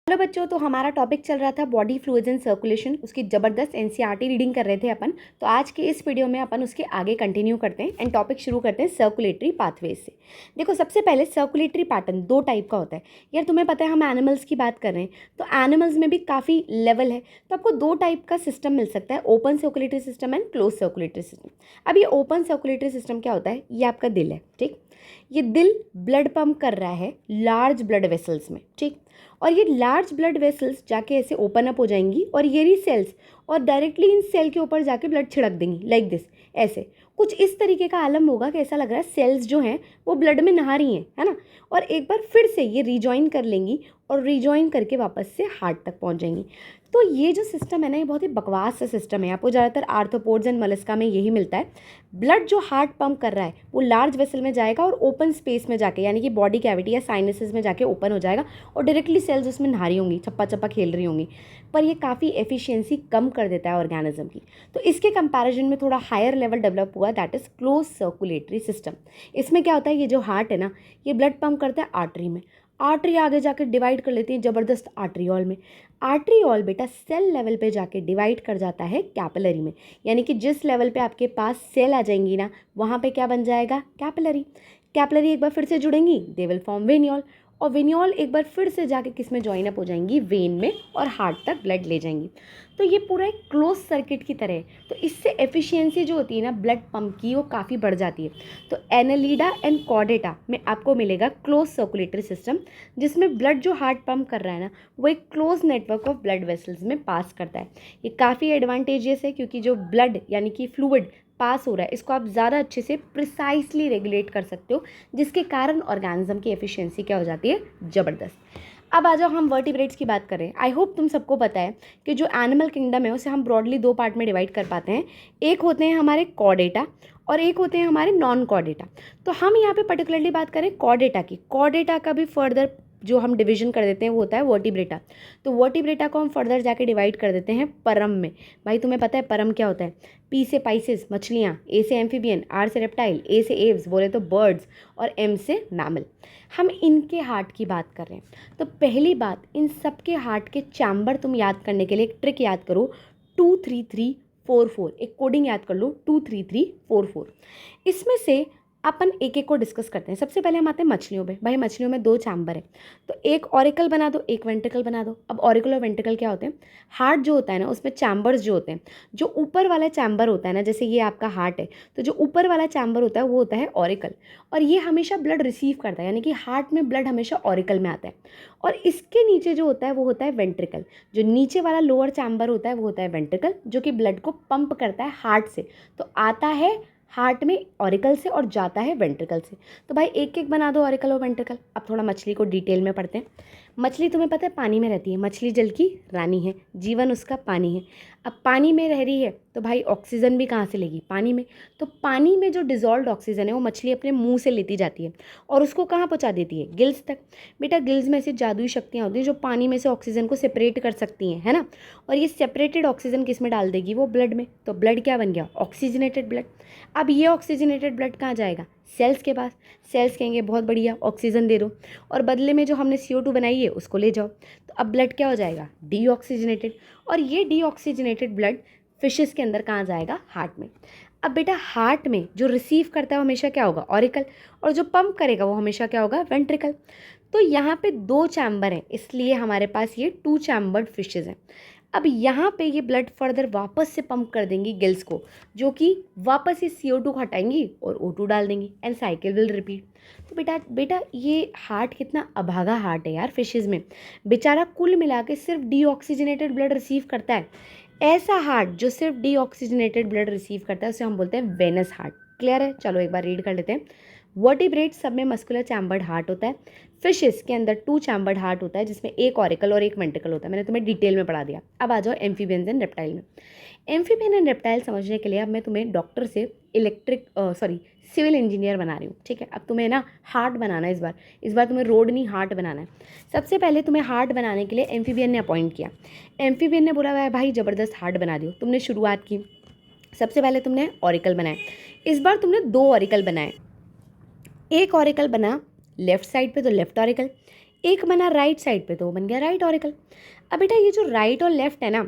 Hello बच्चों, तो हमारा टॉपिक चल रहा था बॉडी फ्लूइड्स एंड सर्कुलेशन। उसकी ज़बरदस्त एनसीईआरटी रीडिंग कर रहे थे अपन। तो आज के इस वीडियो में अपन उसके आगे कंटिन्यू करते हैं एंड टॉपिक शुरू करते हैं सर्कुलेटरी पाथवेज से। देखो, सबसे पहले सर्कुलेटरी पैटर्न दो टाइप का होता है। यार तुम्हें पता है हम एनिमल्स की बात कर रहे हैं, तो एनिमल्स में भी काफ़ी लेवल है। तो आपको दो टाइप का सिस्टम मिल सकता है, open circulatory system and close circulatory system. अब ये ओपन सर्कुलेटरी सिस्टम क्या होता है? ये आपका दिल है, ठीक। ये दिल ब्लड पंप कर रहा है लार्ज ब्लड वेसल्स में, ठीक। और ये लार्ज ब्लड वेसल्स जाके ऐसे ओपन अप हो जाएंगी और ये रही सेल्स, और डायरेक्टली इन सेल के ऊपर जाके ब्लड छिड़क देंगी लाइक दिस। ऐसे कुछ इस तरीके का आलम होगा कि ऐसा लग रहा है सेल्स जो हैं वो ब्लड में नहा रही हैं, है ना। और एक बार फिर से ये रिजॉइन कर लेंगी और रिजॉइन करके वापस से हार्ट तक पहुंच जाएंगी। तो ये जो सिस्टम है ना, ये बहुत ही बकवास सा सिस्टम है। आपको ज़्यादातर आर्थ्रोपोड्स एंड मलस्का में यही मिलता है। ब्लड जो हार्ट पंप कर रहा है वो लार्ज वेसल में जाएगा और ओपन स्पेस में जाके, यानी कि बॉडी कैविटी या साइनसेस में जाके ओपन हो जाएगा और डायरेक्टली सेल्स उसमें नहा रही होंगी, छप्पा छप्पा खेल रही होंगी। पर ये काफ़ी एफिशिएंसी कम कर देता है ऑर्गेनिज्म की। तो इसके कंपैरिजन में थोड़ा हायर लेवल डेवलप हुआ, that is close circulatory system. इसमें क्या होता है, ये जो हार्ट है ना, ये ब्लड पंप करता है आर्टरी में। आर्टरी आगे जाके डिवाइड कर लेती है ज़बरदस्त आर्टरियोल में। आर्टरियोल बेटा सेल लेवल पे जाके डिवाइड कर जाता है कैपिलरी में। यानी कि जिस लेवल पे आपके पास सेल आ जाएंगी ना, वहाँ पे क्या बन जाएगा? कैपिलरी। कैपिलरी एक बार फिर से जुड़ेंगी, दे विल फॉर्म वेनियोल। और वेनियोल एक बार फिर से जाके किस में ज्वाइन अप हो जाएंगी? वेन में, और हार्ट तक ब्लड ले जाएंगी। तो ये पूरा एक क्लोज सर्किट की तरह है। तो इससे एफिशिएंसी जो होती है ना ब्लड पंप की, वो काफ़ी बढ़ जाती है। तो एनालिडा एंड कॉर्डेटा में आपको मिलेगा क्लोज सर्कुलेटरी सिस्टम, जिसमें ब्लड जो हार्ट पंप कर रहा है ना, वो एक close network of blood vessels में पास करता है। ये काफ़ी एडवांटेजियस है, क्योंकि जो ब्लड यानी कि फ्लूइड पास हो रहा है, इसको आप ज़्यादा अच्छे से प्रिसाइसली रेगुलेट कर सकते हो, जिसके कारण ऑर्गेनिज्म की एफिशिएंसी क्या हो जाती है? ज़बरदस्त। अब आ जाओ, हम वर्टिब्रेट्स की बात करें। आई होप तुम सबको पता है कि जो एनिमल किंगडम है उसे हम ब्रॉडली दो पार्ट में डिवाइड कर पाते हैं। एक होते हैं हमारे कॉर्डेटा और एक होते हैं हमारे नॉन कॉर्डेटा। तो हम यहाँ पे पर्टिकुलरली बात करें कॉर्डेटा की। कॉर्डेटा का भी फर्दर जो हम डिवीजन कर देते हैं वो होता है वर्टिब्रेटा। तो वर्टिब्रेटा को हम फर्दर जाके डिवाइड कर देते हैं परम में। भाई तुम्हें पता है परम क्या होता है? पी से पाइसेस मछलियाँ, ए से एम्फीबियन, आर से रेप्टाइल, ए से एव्स बोले तो बर्ड्स, और एम से मैमल। हम इनके हार्ट की बात कर रहे हैं। तो पहली बात, इन सब के हार्ट के चैम्बर तुम याद करने के लिए एक ट्रिक याद करो, 2-3-3-4-4। एक कोडिंग याद कर लो, 2-3-3-4-4। इसमें से अपन एक एक को डिस्कस करते हैं। सबसे पहले हम आते हैं मछलियों पे। भाई मछलियों में दो चैम्बर है, तो एक ऑरिकल बना दो, एक वेंट्रिकल बना दो। अब ऑरिकल और वेंट्रिकल क्या होते हैं? हार्ट जो होता है ना, उसमें चैम्बर्स जो होते हैं, जो ऊपर वाला चैम्बर होता है ना, जैसे ये आपका हार्ट है, तो जो ऊपर वाला चैम्बर होता है वो होता है ऑरिकल। और ये हमेशा ब्लड रिसीव करता है, यानी कि हार्ट में ब्लड हमेशा ऑरिकल में आता है। और इसके नीचे जो होता है वो होता है वेंट्रिकल। जो नीचे वाला लोअर चैम्बर होता है वो होता है वेंट्रिकल, जो कि ब्लड को पंप करता है हार्ट से। तो आता है हार्ट में ऑरिकल से और जाता है वेंट्रिकल से। तो भाई एक एक बना दो ऑरिकल और वेंट्रिकल। अब थोड़ा मछली को डिटेल में पढ़ते हैं। मछली तुम्हें पता है पानी में रहती है, मछली जल की रानी है, जीवन उसका पानी है। अब पानी में रह रही है तो भाई ऑक्सीजन भी कहाँ से लेगी? पानी में। तो पानी में जो डिजॉल्व्ड ऑक्सीजन है वो मछली अपने मुंह से लेती जाती है और उसको कहाँ पहुँचा देती है? गिल्स तक। बेटा गिल्स में ऐसी जादुई शक्तियाँ होती हैं जो पानी में से ऑक्सीजन को सेपरेट कर सकती हैं, है ना। और ये सेपरेटेड ऑक्सीजन किस में डाल देगी? वो ब्लड में। तो ब्लड क्या बन गया? Oxygenated blood. अब ये ऑक्सीजनेटेड ब्लड कहाँ जाएगा? सेल्स के पास। सेल्स कहेंगे बहुत बढ़िया, ऑक्सीजन दे दो, और बदले में जो हमने CO2 बनाई है उसको ले जाओ। तो अब ब्लड क्या हो जाएगा? डीऑक्सीजनेटेड। और ये डीऑक्सीजनेटेड ब्लड फिशेस के अंदर कहाँ जाएगा? हार्ट में। अब बेटा हार्ट में जो रिसीव करता है वो हमेशा क्या होगा? ऑरिकल। और जो पंप करेगा वो हमेशा क्या होगा? वेंट्रिकल। तो यहाँ पे दो चैम्बर हैं, इसलिए हमारे पास ये 2 चैम्बर्ड फिशेज हैं। अब यहाँ पे ये ब्लड फर्दर वापस से पंप कर देंगी गिल्स को, जो कि वापस ये CO2 को हटाएंगी और O2 डाल देंगी, एंड साइकिल विल रिपीट। तो बेटा बेटा ये हार्ट कितना अभागा हार्ट है यार फिशेज़ में। बेचारा कुल मिला के सिर्फ डीऑक्सीजनेटेड ब्लड रिसीव करता है। ऐसा हार्ट जो सिर्फ डीऑक्सीजनेटेड ब्लड रिसीव करता है उसे हम बोलते हैं वेनस हार्ट। क्लियर है? चलो एक बार रीड कर लेते हैं। वर्टिब्रेट सब में मस्कुलर चैम्बर्ड हार्ट होता है। फिशेस के अंदर 2 चैम्बर्ड हार्ट होता है, जिसमें एक ऑरिकल और एक वेंट्रिकल होता है। मैंने तुम्हें डिटेल में पढ़ा दिया। अब आ जाओ एम्फीबियंस एंड रेप्टाइल में। एम्फीबियन एंड रेप्टाइल समझने के लिए अब मैं तुम्हें डॉक्टर से सिविल इंजीनियर बना रही हूँ, ठीक है। अब तुम्हें ना हार्ट बनाना है इस बार तुम्हें रोड नहीं हार्ट बनाना है। सबसे पहले तुम्हें हार्ट बनाने के लिए एम्फीबियन ने अपॉइंट किया। एम्फीबियन ने बोला भाई ज़बरदस्त हार्ट बना दियो। तुमने शुरुआत की, सबसे पहले तुमने ऑरिकल बनाए। इस बार तुमने 2 ऑरिकल बनाए। एक ऑरिकल बना लेफ्ट साइड पे, तो लेफ्ट ऑरिकल। एक बना राइट साइड पे तो वो बन गया राइट ऑरिकल। अब बेटा ये जो राइट और लेफ्ट है ना,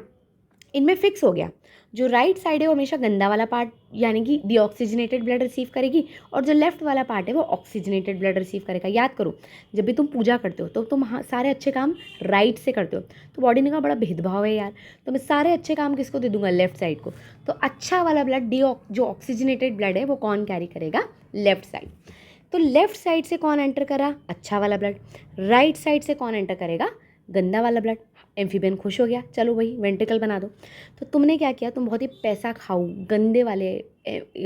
इनमें फिक्स हो गया, जो राइट साइड है वो हमेशा गंदा वाला पार्ट यानी कि डीऑक्सीजनेटेड ब्लड रिसीव करेगी, और जो लेफ्ट वाला पार्ट है वो ऑक्सीजनेटेड ब्लड रिसीव करेगा। याद करो, जब भी तुम पूजा करते हो तो तुम सारे अच्छे काम राइट से करते हो, तो बॉडी ने कहा बड़ा भेदभाव है यार, तो मैं सारे अच्छे काम किसको दे दूंगा, लेफ्ट साइड को। तो अच्छा वाला ब्लड जो ऑक्सीजनेटेड ब्लड है वो कौन कैरी करेगा, लेफ्ट साइड। तो लेफ्ट साइड से कौन एंटर करा, अच्छा वाला ब्लड, राइट साइड से कौन एंटर करेगा, गंदा वाला ब्लड। एम्फीबियन खुश हो गया, चलो वही वेंट्रिकल बना दो। तो तुमने क्या किया, तुम बहुत ही पैसा खाऊ गंदे वाले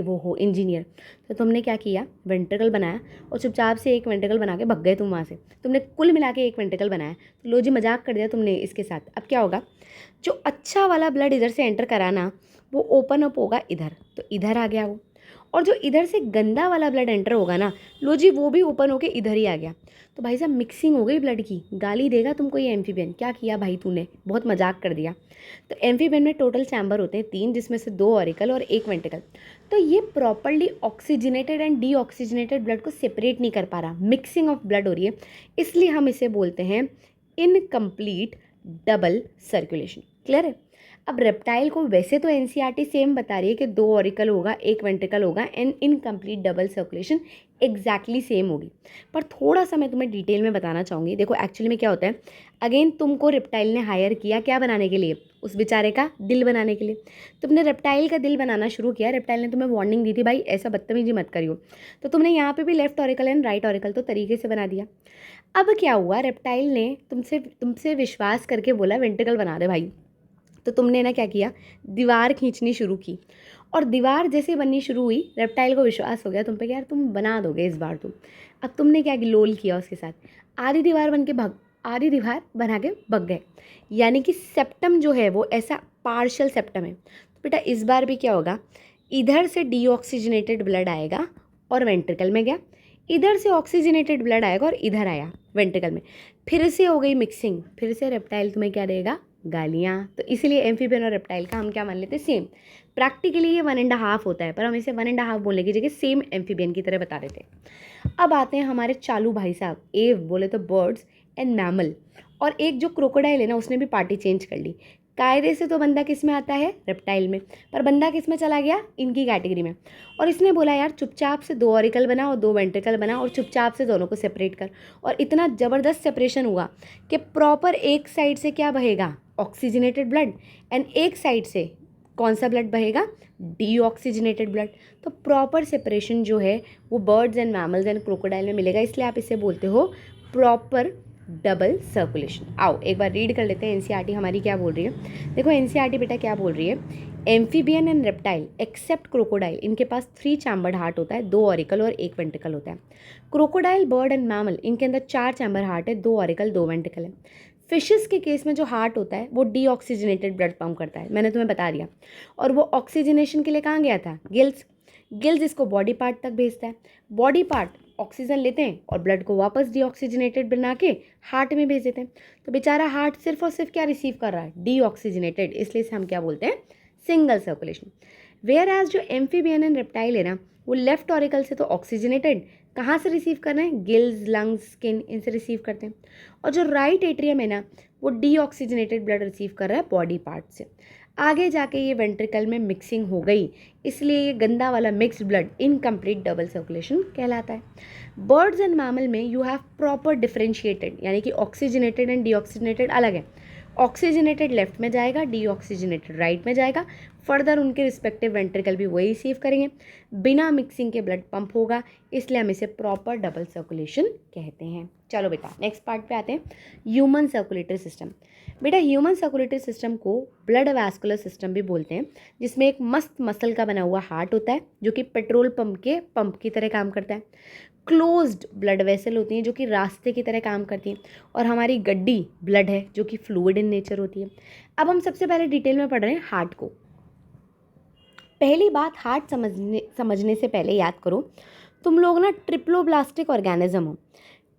वो हो इंजीनियर, तो तुमने क्या किया, वेंट्रिकल बनाया और चुपचाप से एक वेंट्रिकल बना के भग गए तुम वहाँ से। तुमने कुल मिला के एक वेंट्रिकल बनाया, तो लो जी मजाक कर दिया तुमने इसके साथ। अब क्या होगा, जो अच्छा वाला ब्लड इधर से एंटर कराना वो ओपन अप होगा इधर, तो इधर आ गया वो, और जो इधर से गंदा वाला ब्लड एंटर होगा ना, लो जी वो भी ओपन होके इधर ही आ गया। तो भाई साहब मिक्सिंग हो गई ब्लड की। गाली देगा तुमको ये एम्फीबियन, क्या किया भाई तूने, बहुत मजाक कर दिया। तो एम्फीबियन में टोटल चैम्बर होते हैं 3, जिसमें से 2 ऑरिकल और 1 वेंट्रिकल। तो ये properly oxygenated and deoxygenated blood को सेपरेट नहीं कर पा रहा, मिक्सिंग ऑफ ब्लड हो रही है, इसलिए हम इसे बोलते हैं इनकम्प्लीट डबल सर्कुलेशन। क्लियर है। अब रेप्टाइल को वैसे तो एनसीईआरटी सेम बता रही है कि 2 ऑरिकल होगा, 1 वेंट्रिकल होगा and incomplete double circulation exactly same होगी, पर थोड़ा सा मैं तुम्हें डिटेल में बताना चाहूँगी। देखो एक्चुअली में क्या होता है, अगेन तुमको रेप्टाइल ने हायर किया क्या बनाने के लिए, उस बेचारे का दिल बनाने के लिए। तुमने रेप्टाइल का दिल बनाना शुरू किया, रेप्टाइल ने तुम्हें वार्निंग दी थी भाई ऐसा बदतमीजी मत करियो, तो तुमने यहाँ पे भी left auricle and right auricle तो तरीके से बना दिया। अब क्या हुआ, रेप्टाइल ने तुमसे विश्वास करके बोला वेंट्रिकल बना दे भाई, तो तुमने ना क्या किया, दीवार खींचनी शुरू की, और दीवार जैसे बननी शुरू हुई, रेप्टाइल को विश्वास हो गया तुम पे कि यार तुम बना दोगे इस बार तुम। अब तुमने क्या लोल किया उसके साथ, आधी दीवार आधी दीवार बना के भग गए, यानी कि सेप्टम जो है वो ऐसा पार्शियल सेप्टम है। तो बेटा इस बार भी क्या होगा, इधर से डीऑक्सीजनेटेड ब्लड आएगा और वेंट्रिकल में गया, इधर से ऑक्सीजनेटेड ब्लड आएगा और इधर आया वेंट्रिकल में, फिर से हो गई मिक्सिंग, फिर से रेप्टाइल तुम्हें क्या देगा, गालियाँ। तो इसीलिए एम्फीबियन और रेप्टाइल का हम क्या मान लेते हैं, सेम। प्रैक्टिकली ये 1.5 होता है, पर हम इसे 1.5 बोलने की जगह सेम एम्फीबियन की तरह बता देते हैं। अब आते हैं हमारे चालू भाई साहब, एव बोले तो बर्ड्स एंड मैमल, और एक जो क्रोकोडाइल है ना उसने भी पार्टी चेंज कर ली। कायदे से तो बंदा किस में आता है, रेप्टाइल में, पर बंदा किस में चला गया, इनकी कैटेगरी में। और इसने बोला यार चुपचाप से 2 ऑरिकल बना और 2 वेंट्रिकल बना और चुपचाप से दोनों को सेपरेट कर। और इतना ज़बरदस्त सेपरेशन हुआ कि प्रॉपर एक साइड से क्या बहेगा, ऑक्सीजनेटेड ब्लड, एंड एक साइड से कौन सा ब्लड बहेगा, डीऑक्सीजनेटेड ब्लड। तो प्रॉपर सेपरेशन जो है वो birds and mammals and crocodile में मिलेगा, इसलिए आप इसे बोलते हो प्रॉपर डबल सर्कुलेशन। आओ एक बार रीड कर लेते हैं एनसीईआरटी हमारी क्या बोल रही है। देखो एनसीईआरटी बेटा क्या बोल रही है, amphibian and reptile except crocodile, इनके पास 3 चैम्बर्ड हार्ट होता है, 2 ऑरिकल और 1 वेंट्रिकल होता है। क्रोकोडाइल, बर्ड एंड मैमल, इनके अंदर 4 चैम्बर हार्ट है, 2 ऑरिकल 2 वेंट्रिकल है। फिशेस के केस में जो हार्ट होता है वो डीऑक्सीजनेटेड ब्लड पंप करता है, मैंने तुम्हें बता दिया, और वो ऑक्सीजनेशन के लिए कहाँ गया था, गिल्स। गिल्स इसको बॉडी पार्ट तक भेजता है, बॉडी पार्ट ऑक्सीजन लेते हैं और ब्लड को वापस डीऑक्सीजनेटेड बना के हार्ट में भेज देते हैं। तो बेचारा हार्ट सिर्फ और सिर्फ क्या रिसीव कर रहा है, डीऑक्सीजनेटेड, इसलिए इसे हम क्या बोलते हैं, सिंगल सर्कुलेशन। वेयर एज जो एम्फीबियन एंड रेप्टाइल है ना, वो लेफ्ट ऑरिकल से तो ऑक्सीजनेटेड कहाँ से रिसीव कर रहे हैं, गिल्स, लंग्स, स्किन, इनसे रिसीव करते हैं। और जो राइट एट्रियम है ना, वो डीऑक्सीजनेटेड ब्लड रिसीव कर रहा है बॉडी पार्ट से। आगे जाके ये वेंट्रिकल में मिक्सिंग हो गई, इसलिए ये गंदा वाला mixed blood incomplete double circulation कहलाता है। बर्ड्स एंड मैमल में यू हैव प्रॉपर डिफरेंशिएटेड, यानी कि ऑक्सीजनेटेड एंड डीऑक्सीजनेटेड अलग है। ऑक्सीजनेटेड लेफ्ट में जाएगा, डीऑक्सीजनेटेड राइट में जाएगा, फर्दर उनके रिस्पेक्टिव वेंट्रिकल भी वही रिसीव करेंगे, बिना मिक्सिंग के ब्लड पंप होगा, इसलिए हम इसे प्रॉपर डबल सर्कुलेशन कहते हैं। चलो बेटा नेक्स्ट पार्ट पे आते हैं, ह्यूमन सर्कुलेटरी सिस्टम। बेटा ह्यूमन सर्कुलेटरी सिस्टम को ब्लड वैस्कुलर सिस्टम भी बोलते हैं, जिसमें एक मस्त मसल का बना हुआ हार्ट होता है जो कि पेट्रोल पंप की तरह काम करता है। क्लोज्ड ब्लड वेसल होती हैं जो कि रास्ते की तरह काम करती हैं, और हमारी गड्डी ब्लड है जो कि फ्लूइड इन नेचर होती है। अब हम सबसे पहले डिटेल में पढ़ रहे हैं हार्ट को। पहली बात, हार्ट समझने से पहले याद करो तुम लोग ना ट्रिप्लोब्लास्टिक ऑर्गेनिज्म हो।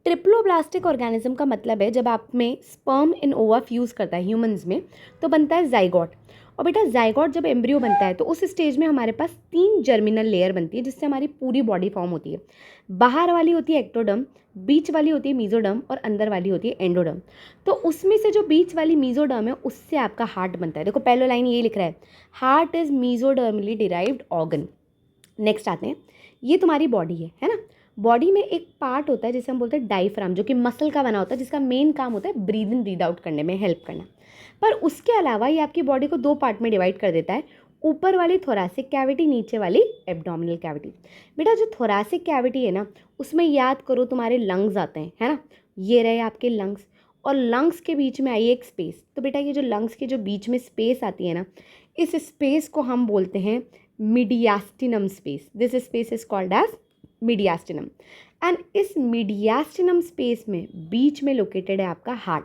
ट्रिप्लोब्लास्टिक ऑर्गेनिज्म का मतलब है जब आप में स्पर्म इन ओवा फ्यूज़ करता है ह्यूमंस में तो बनता है जाइगोट। और बेटा जाइगोट जब एम्ब्रियो बनता है तो उस स्टेज में हमारे पास 3 जर्मिनल लेयर बनती है जिससे हमारी पूरी बॉडी फॉर्म होती है। बाहर वाली होती है एक्टोडर्म, बीच वाली होती है मीजोडर्म और अंदर वाली होती है एंडोडर्म। तो उसमें से जो बीच वाली मीजोडर्म है उससे आपका हार्ट बनता है। देखो पहला लाइन ये लिख रहा है, heart is mesodermally derived organ. Next आते हैं, ये तुम्हारी बॉडी है ना। बॉडी में एक पार्ट होता है जिसे हम बोलते हैं डायफ्राम, जो कि मसल का बना होता है, जिसका मेन काम होता है ब्रीद इन ब्रीद आउट करने में हेल्प करना। पर उसके अलावा ये आपकी बॉडी को 2 पार्ट में डिवाइड कर देता है, ऊपर वाली थोरैसिक कैविटी, नीचे वाली एब्डोमिनल कैविटी। बेटा जो थोरैसिक कैविटी है ना उसमें याद करो तुम्हारे लंग्स आते हैं, है ना। ये रहे आपके लंग्स, और लंग्स के बीच में आई एक स्पेस। तो बेटा ये जो लंग्स के जो बीच में स्पेस आती है ना, इस स्पेस को हम बोलते हैं mediastinum space. This space is called as mediastinum. And इस मीडियास्टिनम स्पेस में बीच में लोकेटेड है आपका हार्ट।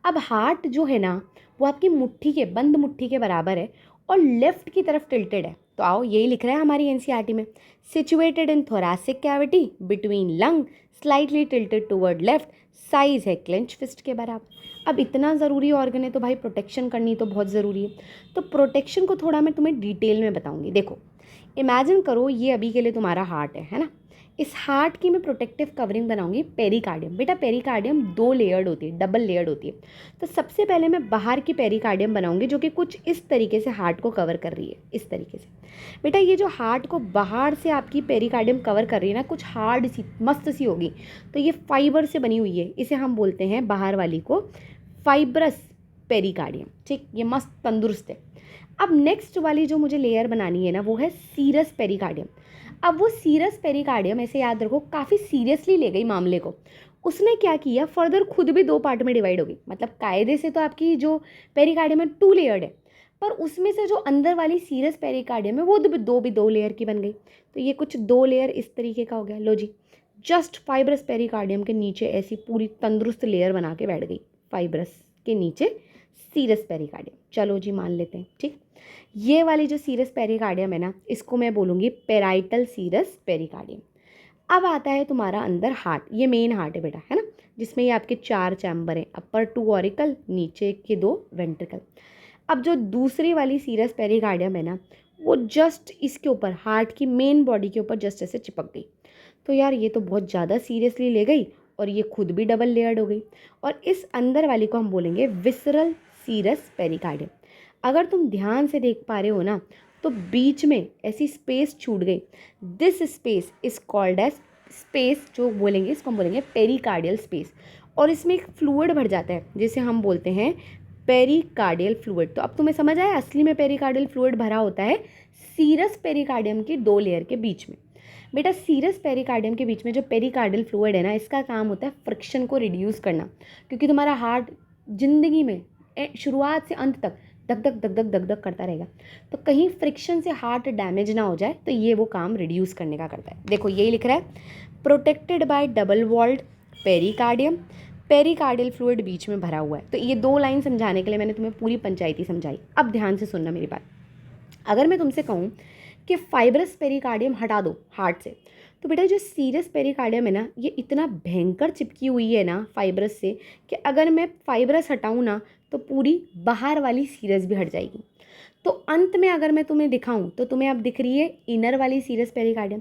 अब हार्ट जो है ना वो आपकी मुट्ठी के, बंद मुट्ठी के बराबर है और लेफ्ट की तरफ टिल्टेड है। तो आओ यही लिख रहा है हमारी एनसीईआरटी में, situated in thoracic cavity between lung, slightly tilted toward left, size है क्लेंच फिस्ट के बराबर। अब इतना ज़रूरी ऑर्गन है तो भाई प्रोटेक्शन करनी तो बहुत ज़रूरी है। तो प्रोटेक्शन को थोड़ा मैं तुम्हें डिटेल में बताऊंगी। देखो इमेजिन करो ये अभी के लिए तुम्हारा हार्ट है ना। इस हार्ट की मैं प्रोटेक्टिव कवरिंग बनाऊंगी पेरिकार्डियम। बेटा पेरिकार्डियम 2 लेयर्ड होती है, डबल लेयर्ड होती है। तो सबसे पहले मैं बाहर की पेरिकार्डियम बनाऊंगी जो कि कुछ इस तरीके से हार्ट को कवर कर रही है, इस तरीके से। बेटा ये जो हार्ट को बाहर से आपकी पेरिकार्डियम कवर कर रही है ना, कुछ हार्ड सी मस्त सी होगी, तो ये फाइबर से बनी हुई है, इसे हम बोलते हैं बाहर वाली को फाइब्रस पेरिकार्डियम। ठीक, ये मस्त तंदुरुस्त है। अब नेक्स्ट वाली जो मुझे लेयर बनानी है ना वो है सीरस पेरिकार्डियम। अब वो सीरस पेरिकार्डियम, ऐसे याद रखो, काफ़ी सीरियसली ले गई मामले को। उसने क्या किया, फर्दर खुद भी 2 पार्ट में डिवाइड हो गई। मतलब कायदे से तो आपकी जो पेरिकार्डियम है 2 लेयर्ड है, पर उसमें से जो अंदर वाली सीरस पेरिकार्डियम है वो भी दो लेयर की बन गई। तो ये कुछ 2 लेयर इस तरीके का हो गया। लो जी, जस्ट फाइब्रस पेरिकार्डियम के नीचे ऐसी पूरी तंदुरुस्त लेयर बना के बैठ गई, फाइब्रस के नीचे सीरस पेरिकार्डियम। चलो जी मान लेते हैं, ठीक। ये वाली जो सीरस पेरिकार्डियम है ना, इसको मैं बोलूँगी पेराइटल सीरस पेरिकार्डियम। अब आता है तुम्हारा अंदर हार्ट। ये मेन हार्ट है बेटा, है ना, जिसमें ये आपके 4 चैम्बर हैं, अपर 2 ऑरिकल, नीचे के 2 वेंट्रिकल। अब जो दूसरी वाली सीरस पेरिकार्डियम है ना वो जस्ट इसके ऊपर, हार्ट की मेन बॉडी के ऊपर जस्ट ऐसे चिपक गई। तो यार ये तो बहुत ज़्यादा सीरियसली ले गई और ये खुद भी डबल लेयर्ड हो गई। और इस अंदर वाली को हम बोलेंगे विसरल सीरस पेरिकार्डियम। अगर तुम ध्यान से देख पा रहे हो ना तो बीच में ऐसी स्पेस छूट गई। This space is called as space, जो बोलेंगे इसको हम बोलेंगे पेरिकार्डियल स्पेस। और इसमें एक फ्लूइड भर जाता है जिसे हम बोलते हैं पेरिकार्डियल फ्लूइड। तो अब तुम्हें समझ आया, असली में पेरिकार्डियल फ्लूइड भरा होता है सीरस पेरिकार्डियम की 2 लेयर के बीच में। बेटा सीरस पेरिकार्डियम के बीच में जो पेरिकार्डियल फ्लूइड है ना, इसका काम होता है फ्रिक्शन को रिड्यूस करना। क्योंकि तुम्हारा हार्ट जिंदगी में शुरुआत से अंत तक धक धक धक धक धक धक करता रहेगा, तो कहीं फ्रिक्शन से हार्ट डैमेज ना हो जाए, तो ये वो काम रिड्यूस करने का करता है। देखो यही लिख रहा है, protected by double walled pericardium, pericardial fluid बीच में भरा हुआ है। तो ये 2 लाइन समझाने के लिए मैंने तुम्हें पूरी पंचायती समझाई। अब ध्यान से सुनना मेरी बात। अगर मैं तुमसे कहूँ कि फाइब्रस पेरिकार्डियम हटा दो हार्ट से, तो बेटा जो सीरस पेरिकार्डियम है ना, ये इतना भयंकर चिपकी हुई है ना फाइब्रस से कि अगर मैं फाइब्रस हटाऊँ ना तो पूरी बाहर वाली सीरस भी हट जाएगी। तो अंत में अगर मैं तुम्हें दिखाऊं तो तुम्हें अब दिख रही है इनर वाली सीरस पेरिकार्डियम।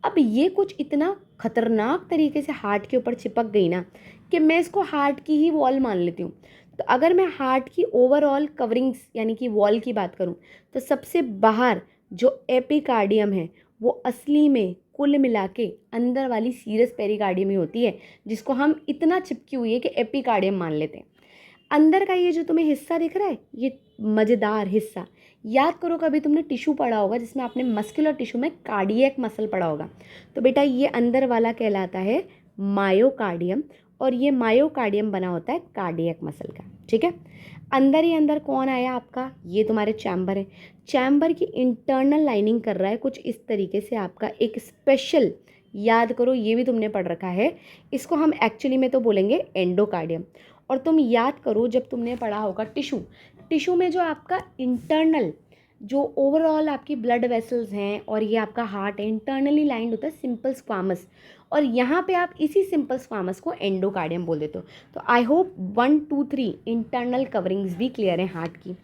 अब ये कुछ इतना खतरनाक तरीके से हार्ट के ऊपर चिपक गई ना कि मैं इसको हार्ट की ही वॉल मान लेती हूँ। तो अगर मैं हार्ट की ओवरऑल कवरिंग्स यानी कि वॉल की बात करूँ तो सबसे बाहर जो एपिकार्डियम है वो असली में कुल मिला के अंदर वाली सीरस पेरिकार्डियम ही होती है, जिसको हम इतना चिपकी हुई है कि एपिकार्डियम मान लेते हैं। अंदर का ये जो तुम्हें हिस्सा दिख रहा है, ये मज़ेदार हिस्सा, याद करो कभी तुमने टिश्यू पढ़ा होगा जिसमें आपने मस्कुलर टिश्यू में कार्डियक मसल पढ़ा होगा। तो बेटा ये अंदर वाला कहलाता है मायोकार्डियम, और ये मायोकार्डियम बना होता है कार्डियक मसल का, ठीक है। अंदर ही अंदर कौन आया आपका, ये तुम्हारे चैम्बर है। चैम्बर की इंटरनल लाइनिंग कर रहा है कुछ इस तरीके से आपका एक स्पेशल, याद करो ये भी तुमने पढ़ रखा है, इसको हम एक्चुअली में तो बोलेंगे एंडोकार्डियम। और तुम याद करो जब तुमने पढ़ा होगा टिश्यू, टिश्यू में जो आपका इंटरनल जो ओवरऑल आपकी ब्लड वेसल्स हैं और ये आपका हार्ट है, इंटरनली लाइंड होता है सिंपल स्क्वामस, और यहाँ पे आप इसी सिंपल स्क्वामस को एंडोकार्डियम बोल देते हो। तो आई होप 1 2 3 इंटरनल कवरिंग्स भी क्लियर है हार्ट की।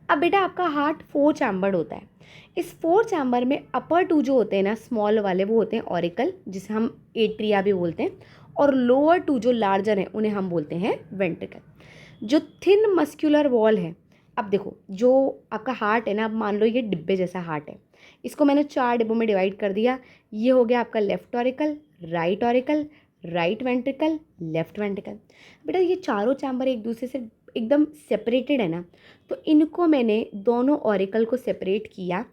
अब बेटा आपका हार्ट 4 चैम्बर्ड होता है। इस 4 चैम्बर में अपर 2 जो होते हैं ना स्मॉल वाले, वो होते हैं ऑरिकल, जिसे हम एट्रिया भी बोलते हैं, और लोअर 2 जो लार्जर हैं उन्हें हम बोलते हैं वेंट्रिकल। जो थिन मस्क्यूलर वॉल है, अब देखो जो आपका हार्ट है ना, अब मान लो ये डिब्बे जैसा हार्ट है, इसको मैंने 4 डिब्बों में डिवाइड कर दिया। ये हो गया आपका left auricle, right ventricle, left ventricle. बेटा ये चारों चैम्बर एक दूसरे से एकदम सेपरेटेड है ना, तो इनको मैंने दोनों ऑरिकल को सेपरेट किया।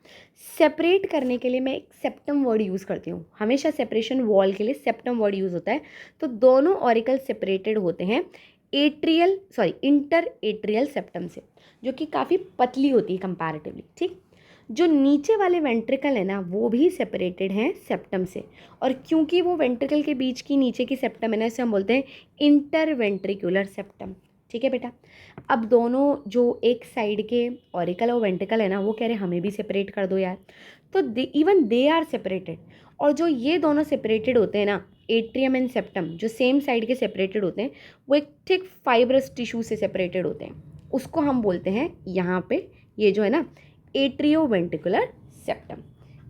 सेपरेट करने के लिए मैं एक सेप्टम वर्ड यूज़ करती हूँ, हमेशा सेपरेशन वॉल के लिए सेप्टम वर्ड यूज़ होता है। तो दोनों ऑरिकल सेपरेटेड होते हैं इंटर एट्रियल सेप्टम से, जो कि काफ़ी पतली होती है कंपैरेटिवली, ठीक। जो नीचे वाले वेंट्रिकल है ना, वो भी सेपरेटेड हैं सेप्टम से, और क्योंकि वो वेंट्रिकल के बीच की नीचे की सेप्टम है ना, इसे हम बोलते हैं इंटरवेंट्रिकुलर सेप्टम, ठीक है बेटा। अब दोनों जो एक साइड के ऑरिकल और वेंट्रिकल है ना, वो कह रहे हैं हमें भी सेपरेट कर दो यार, तो इवन दे आर सेपरेटेड। और जो ये दोनों सेपरेटेड होते हैं ना, एट्रियम एंड सेप्टम, जो सेम साइड के सेपरेटेड होते हैं, वो एक थिक फाइब्रस टिश्यू से सेपरेटेड होते हैं। उसको हम बोलते हैं यहाँ पे, ये जो है ना, एट्रियोवेंट्रिकुलर सेप्टम।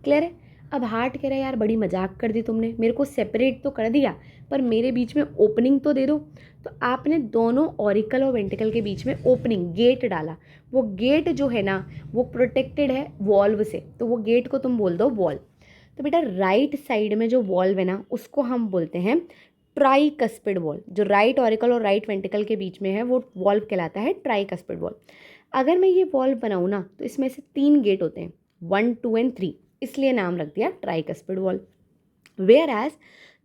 क्लियर है। अब हार्ट कह रहा है यार बड़ी मजाक कर दी तुमने, मेरे को सेपरेट तो कर दिया पर मेरे बीच में ओपनिंग तो दे दो। तो आपने दोनों ऑरिकल और वेंट्रिकल के बीच में ओपनिंग, गेट डाला। वो गेट जो है ना, वो प्रोटेक्टेड है वॉल्व से, तो वो गेट को तुम बोल दो वॉल्व। तो बेटा राइट साइड में जो वॉल्व है ना, उसको हम बोलते हैं ट्राइकस्पिड वॉल्व। जो राइट ऑरिकल और राइट वेंट्रिकल के बीच में है वो वॉल्व कहलाता है ट्राइकस्पिड वॉल्व। अगर मैं ये वॉल्व बनाऊँ ना, तो इसमें से 3 गेट होते हैं, 1 2 एंड 3, इसलिए नाम रख दिया ट्राइकस्पिड वॉल्व। वेयर एज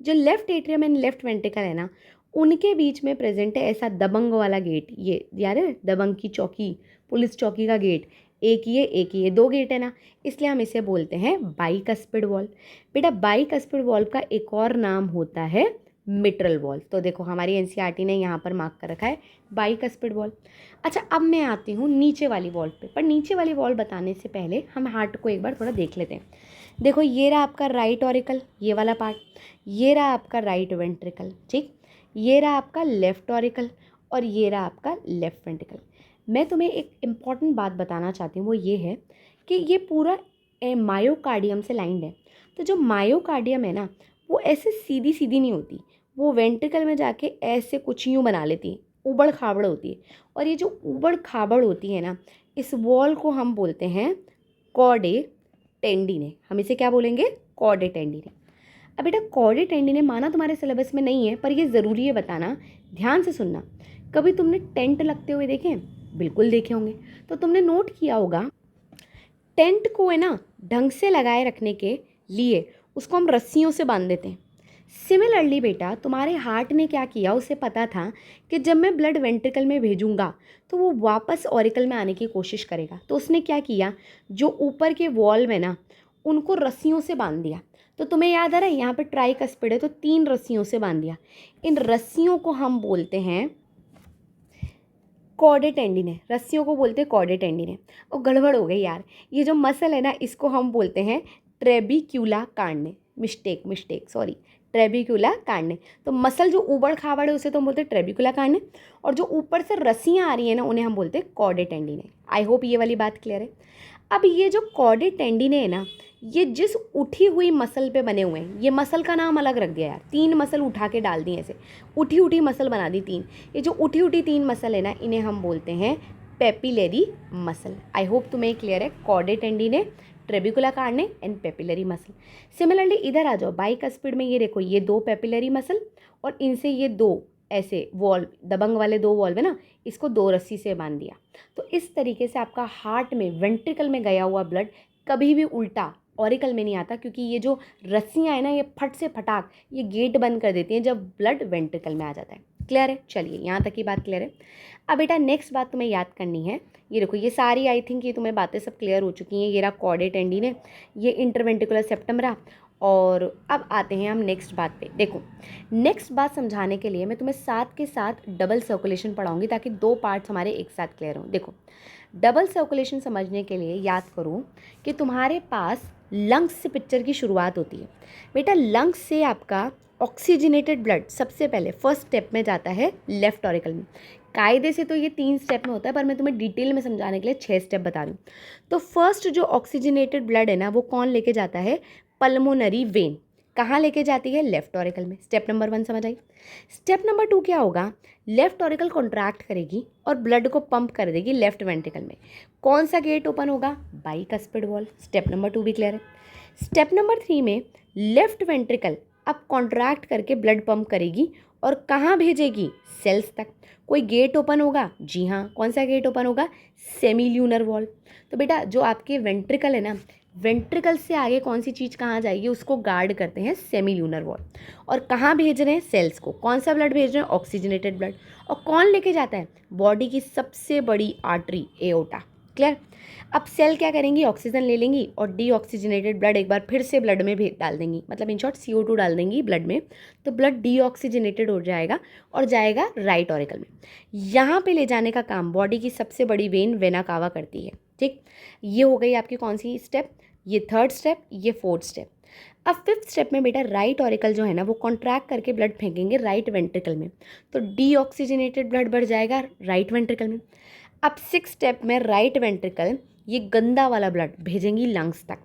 जो left atrium and left ventricle है ना, उनके बीच में प्रेजेंट है ऐसा दबंग वाला गेट। ये याद है दबंग की चौकी, पुलिस चौकी का गेट, एक ये 2 गेट है ना, इसलिए हम इसे बोलते हैं बाइकस्पिड वॉल्व। बेटा बाइकस्पिड वॉल्व का एक और नाम होता है मिट्रल वॉल्व। तो देखो हमारी एनसीईआरटी ने यहाँ पर मार्क कर रखा है बाइकस्पिड वॉल्व। अच्छा अब मैं आती हूँ नीचे वाली वॉल्व पे, पर नीचे वाली वॉल्व बताने से पहले हम हार्ट को एक बार थोड़ा देख लेते हैं। देखो ये रहा आपका राइट ऑरिकल, ये वाला पार्ट, ये रहा आपका राइट वेंट्रिकल, ठीक, ये रहा आपका लेफ्ट ऑरिकल, और ये रहा आपका लेफ्ट वेंट्रिकल। मैं तुम्हें एक इम्पॉर्टेंट बात बताना चाहती हूँ, वो ये है कि ये पूरा मायोकार्डियम से लाइंड है। तो जो मायोकार्डियम है ना, वो ऐसे सीधी सीधी नहीं होती, वो वेंट्रिकल में जाके ऐसे कुछ यूँ बना लेती है, उबड़ खाबड़ होती है। और ये जो उबड़ खाबड़ होती है ना, इस वॉल को हम बोलते हैं कॉर्डे टेंडिने। हम इसे क्या बोलेंगे? कॉर्डे टेंडिने। अब बेटा कॉर्डे टेंडिने माना तुम्हारे सिलेबस में नहीं है, पर ये ज़रूरी है बताना, ध्यान से सुनना। कभी तुमने टेंट लगते हुए देखे हैं? बिल्कुल देखे होंगे। तो तुमने नोट किया होगा टेंट को है ना ढंग से लगाए रखने के लिए उसको हम रस्सियों से बांध देते हैं। सिमिलरली बेटा तुम्हारे हार्ट ने क्या किया, उसे पता था कि जब मैं ब्लड वेंट्रिकल में भेजूंगा तो वो वापस ऑरिकल में आने की कोशिश करेगा। तो उसने क्या किया, जो ऊपर के वॉल्व है ना, उनको रस्सियों से बांध दिया। तो तुम्हें याद आ रहा है यहाँ पे ट्राइकस्पिड है, तो 3 रस्सियों से बांध दिया। इन रस्सियों को हम बोलते हैं कॉर्डे टेंडिने। रस्सियों को बोलते हैं कॉर्डे टेंडिने। और गड़बड़ हो गई यार, ये जो मसल है ना, इसको हम बोलते हैं trabeculae carneae. Mistake sorry, trabeculae carneae. तो मसल जो ऊबड़ खाबड़ है उसे तो हम बोलते हैं ट्रेबिक्यूला कार्ने, और जो ऊपर से रस्सियाँ आ रही हैं ना, उन्हें हम बोलते हैं कॉर्डे टेंडिने। आई होप ये वाली बात क्लियर है। अब ये जो कॉर्डे टेंडिने है ना, ये जिस उठी हुई मसल पे बने हुए हैं, ये मसल का नाम अलग रख दिया यार, 3 मसल उठा के डाल दी ऐसे, उठी मसल बना दी 3। ये जो उठी 3 मसल है ना, इन्हें हम बोलते हैं पेपिलरी मसल। आई होप तुम्हें क्लियर है, chordae tendineae, trabeculae carneae and papillary muscle. Similarly इधर आ जाओ, बाइकस्पिड में ये देखो, ये 2 पेपिलरी मसल और इनसे ये 2 ऐसे वॉल्व, दबंग वाले 2 वॉल्व है ना, इसको 2 रस्सी से बांध दिया। तो इस तरीके से आपका हार्ट में वेंट्रिकल में गया हुआ ब्लड कभी भी उल्टा ऑरिकल में नहीं आता, क्योंकि ये जो रस्सियाँ हैं ना, ये फट से फटाक ये गेट बंद कर देती हैं जब ब्लड वेंट्रिकल में आ जाता है। क्लियर है? चलिए यहाँ तक की बात क्लियर है। अब बेटा नेक्स्ट बात तुम्हें याद करनी है, ये देखो ये सारी आई थिंक ये तुम्हें बातें सब क्लियर हो चुकी हैं। ये रहा कॉर्डे टेंडिने, ये इंटरवेंट्रिकुलर सेप्टम रहा, और अब आते हैं हम नेक्स्ट बात पे। देखो, नेक्स्ट बात समझाने के लिए मैं तुम्हें साथ के साथ डबल सर्कुलेशन पढ़ाऊंगी ताकि दो पार्ट्स हमारे एक साथ क्लियर हों। देखो, डबल सर्कुलेशन समझने के लिए याद करो कि तुम्हारे पास लंग्स से पिक्चर की शुरुआत होती है। बेटा, लंग्स से आपका ऑक्सीजनेटेड ब्लड सबसे पहले फर्स्ट स्टेप में जाता है लेफ्ट ऑरिकल में। कायदे से तो ये 3 स्टेप में होता है, पर मैं तुम्हें डिटेल में समझाने के लिए 6 स्टेप बता दूँ। तो फर्स्ट जो ऑक्सीजनेटेड ब्लड है ना, वो कौन लेके जाता है? Pulmonary vein. कहाँ लेके जाती है? लेफ्ट ऑरिकल में। स्टेप नंबर 1 समझ आई। स्टेप नंबर 2 क्या होगा? लेफ्ट ऑरिकल कॉन्ट्रैक्ट करेगी और ब्लड को पंप कर देगी लेफ्ट वेंट्रिकल में। कौन सा गेट ओपन होगा? Bicuspid valve. स्टेप नंबर 2 भी क्लियर है। स्टेप नंबर 3 में लेफ्ट वेंट्रिकल अब कॉन्ट्रैक्ट करके ब्लड पंप करेगी और कहाँ भेजेगी? सेल्स तक। कोई गेट ओपन होगा? जी हाँ। कौन सा गेट ओपन होगा? सेमील्यूनर वॉल। तो बेटा, जो आपके वेंट्रिकल है ना, वेंट्रिकल से आगे कौन सी चीज़ कहाँ जाएगी उसको गार्ड करते हैं सेमील्यूनर वॉल। और कहाँ भेज रहे हैं? सेल्स को। कौन सा ब्लड भेज रहे हैं? Oxygenated blood. और कौन लेके जाता है? बॉडी की सबसे बड़ी आर्टरी एओर्टा। क्लियर? अब सेल क्या करेंगी? ऑक्सीजन ले लेंगी और डीऑक्सीजनेटेड ब्लड एक बार फिर से ब्लड में भेज डाल देंगी, मतलब इन शॉर्ट CO2 डाल देंगी ब्लड में। तो ब्लड डीऑक्सीजनेटेड हो जाएगा और जाएगा राइट ऑरिकल में। यहाँ पे ले जाने का काम बॉडी की सबसे बड़ी वेन वेना कावा करती है। ठीक, ये हो गई आपकी कौन सी स्टेप? ये 3rd स्टेप, ये 4th स्टेप। अब 5th स्टेप में बेटा राइट ऑरिकल जो है ना, वो कॉन्ट्रैक्ट करके ब्लड फेंकेंगे राइट वेंट्रिकल में। तो डीऑक्सीजनेटेड ब्लड बढ़ जाएगा राइट वेंट्रिकल में। अब 6th स्टेप में राइट वेंट्रिकल ये गंदा वाला ब्लड भेजेंगी लंग्स तक।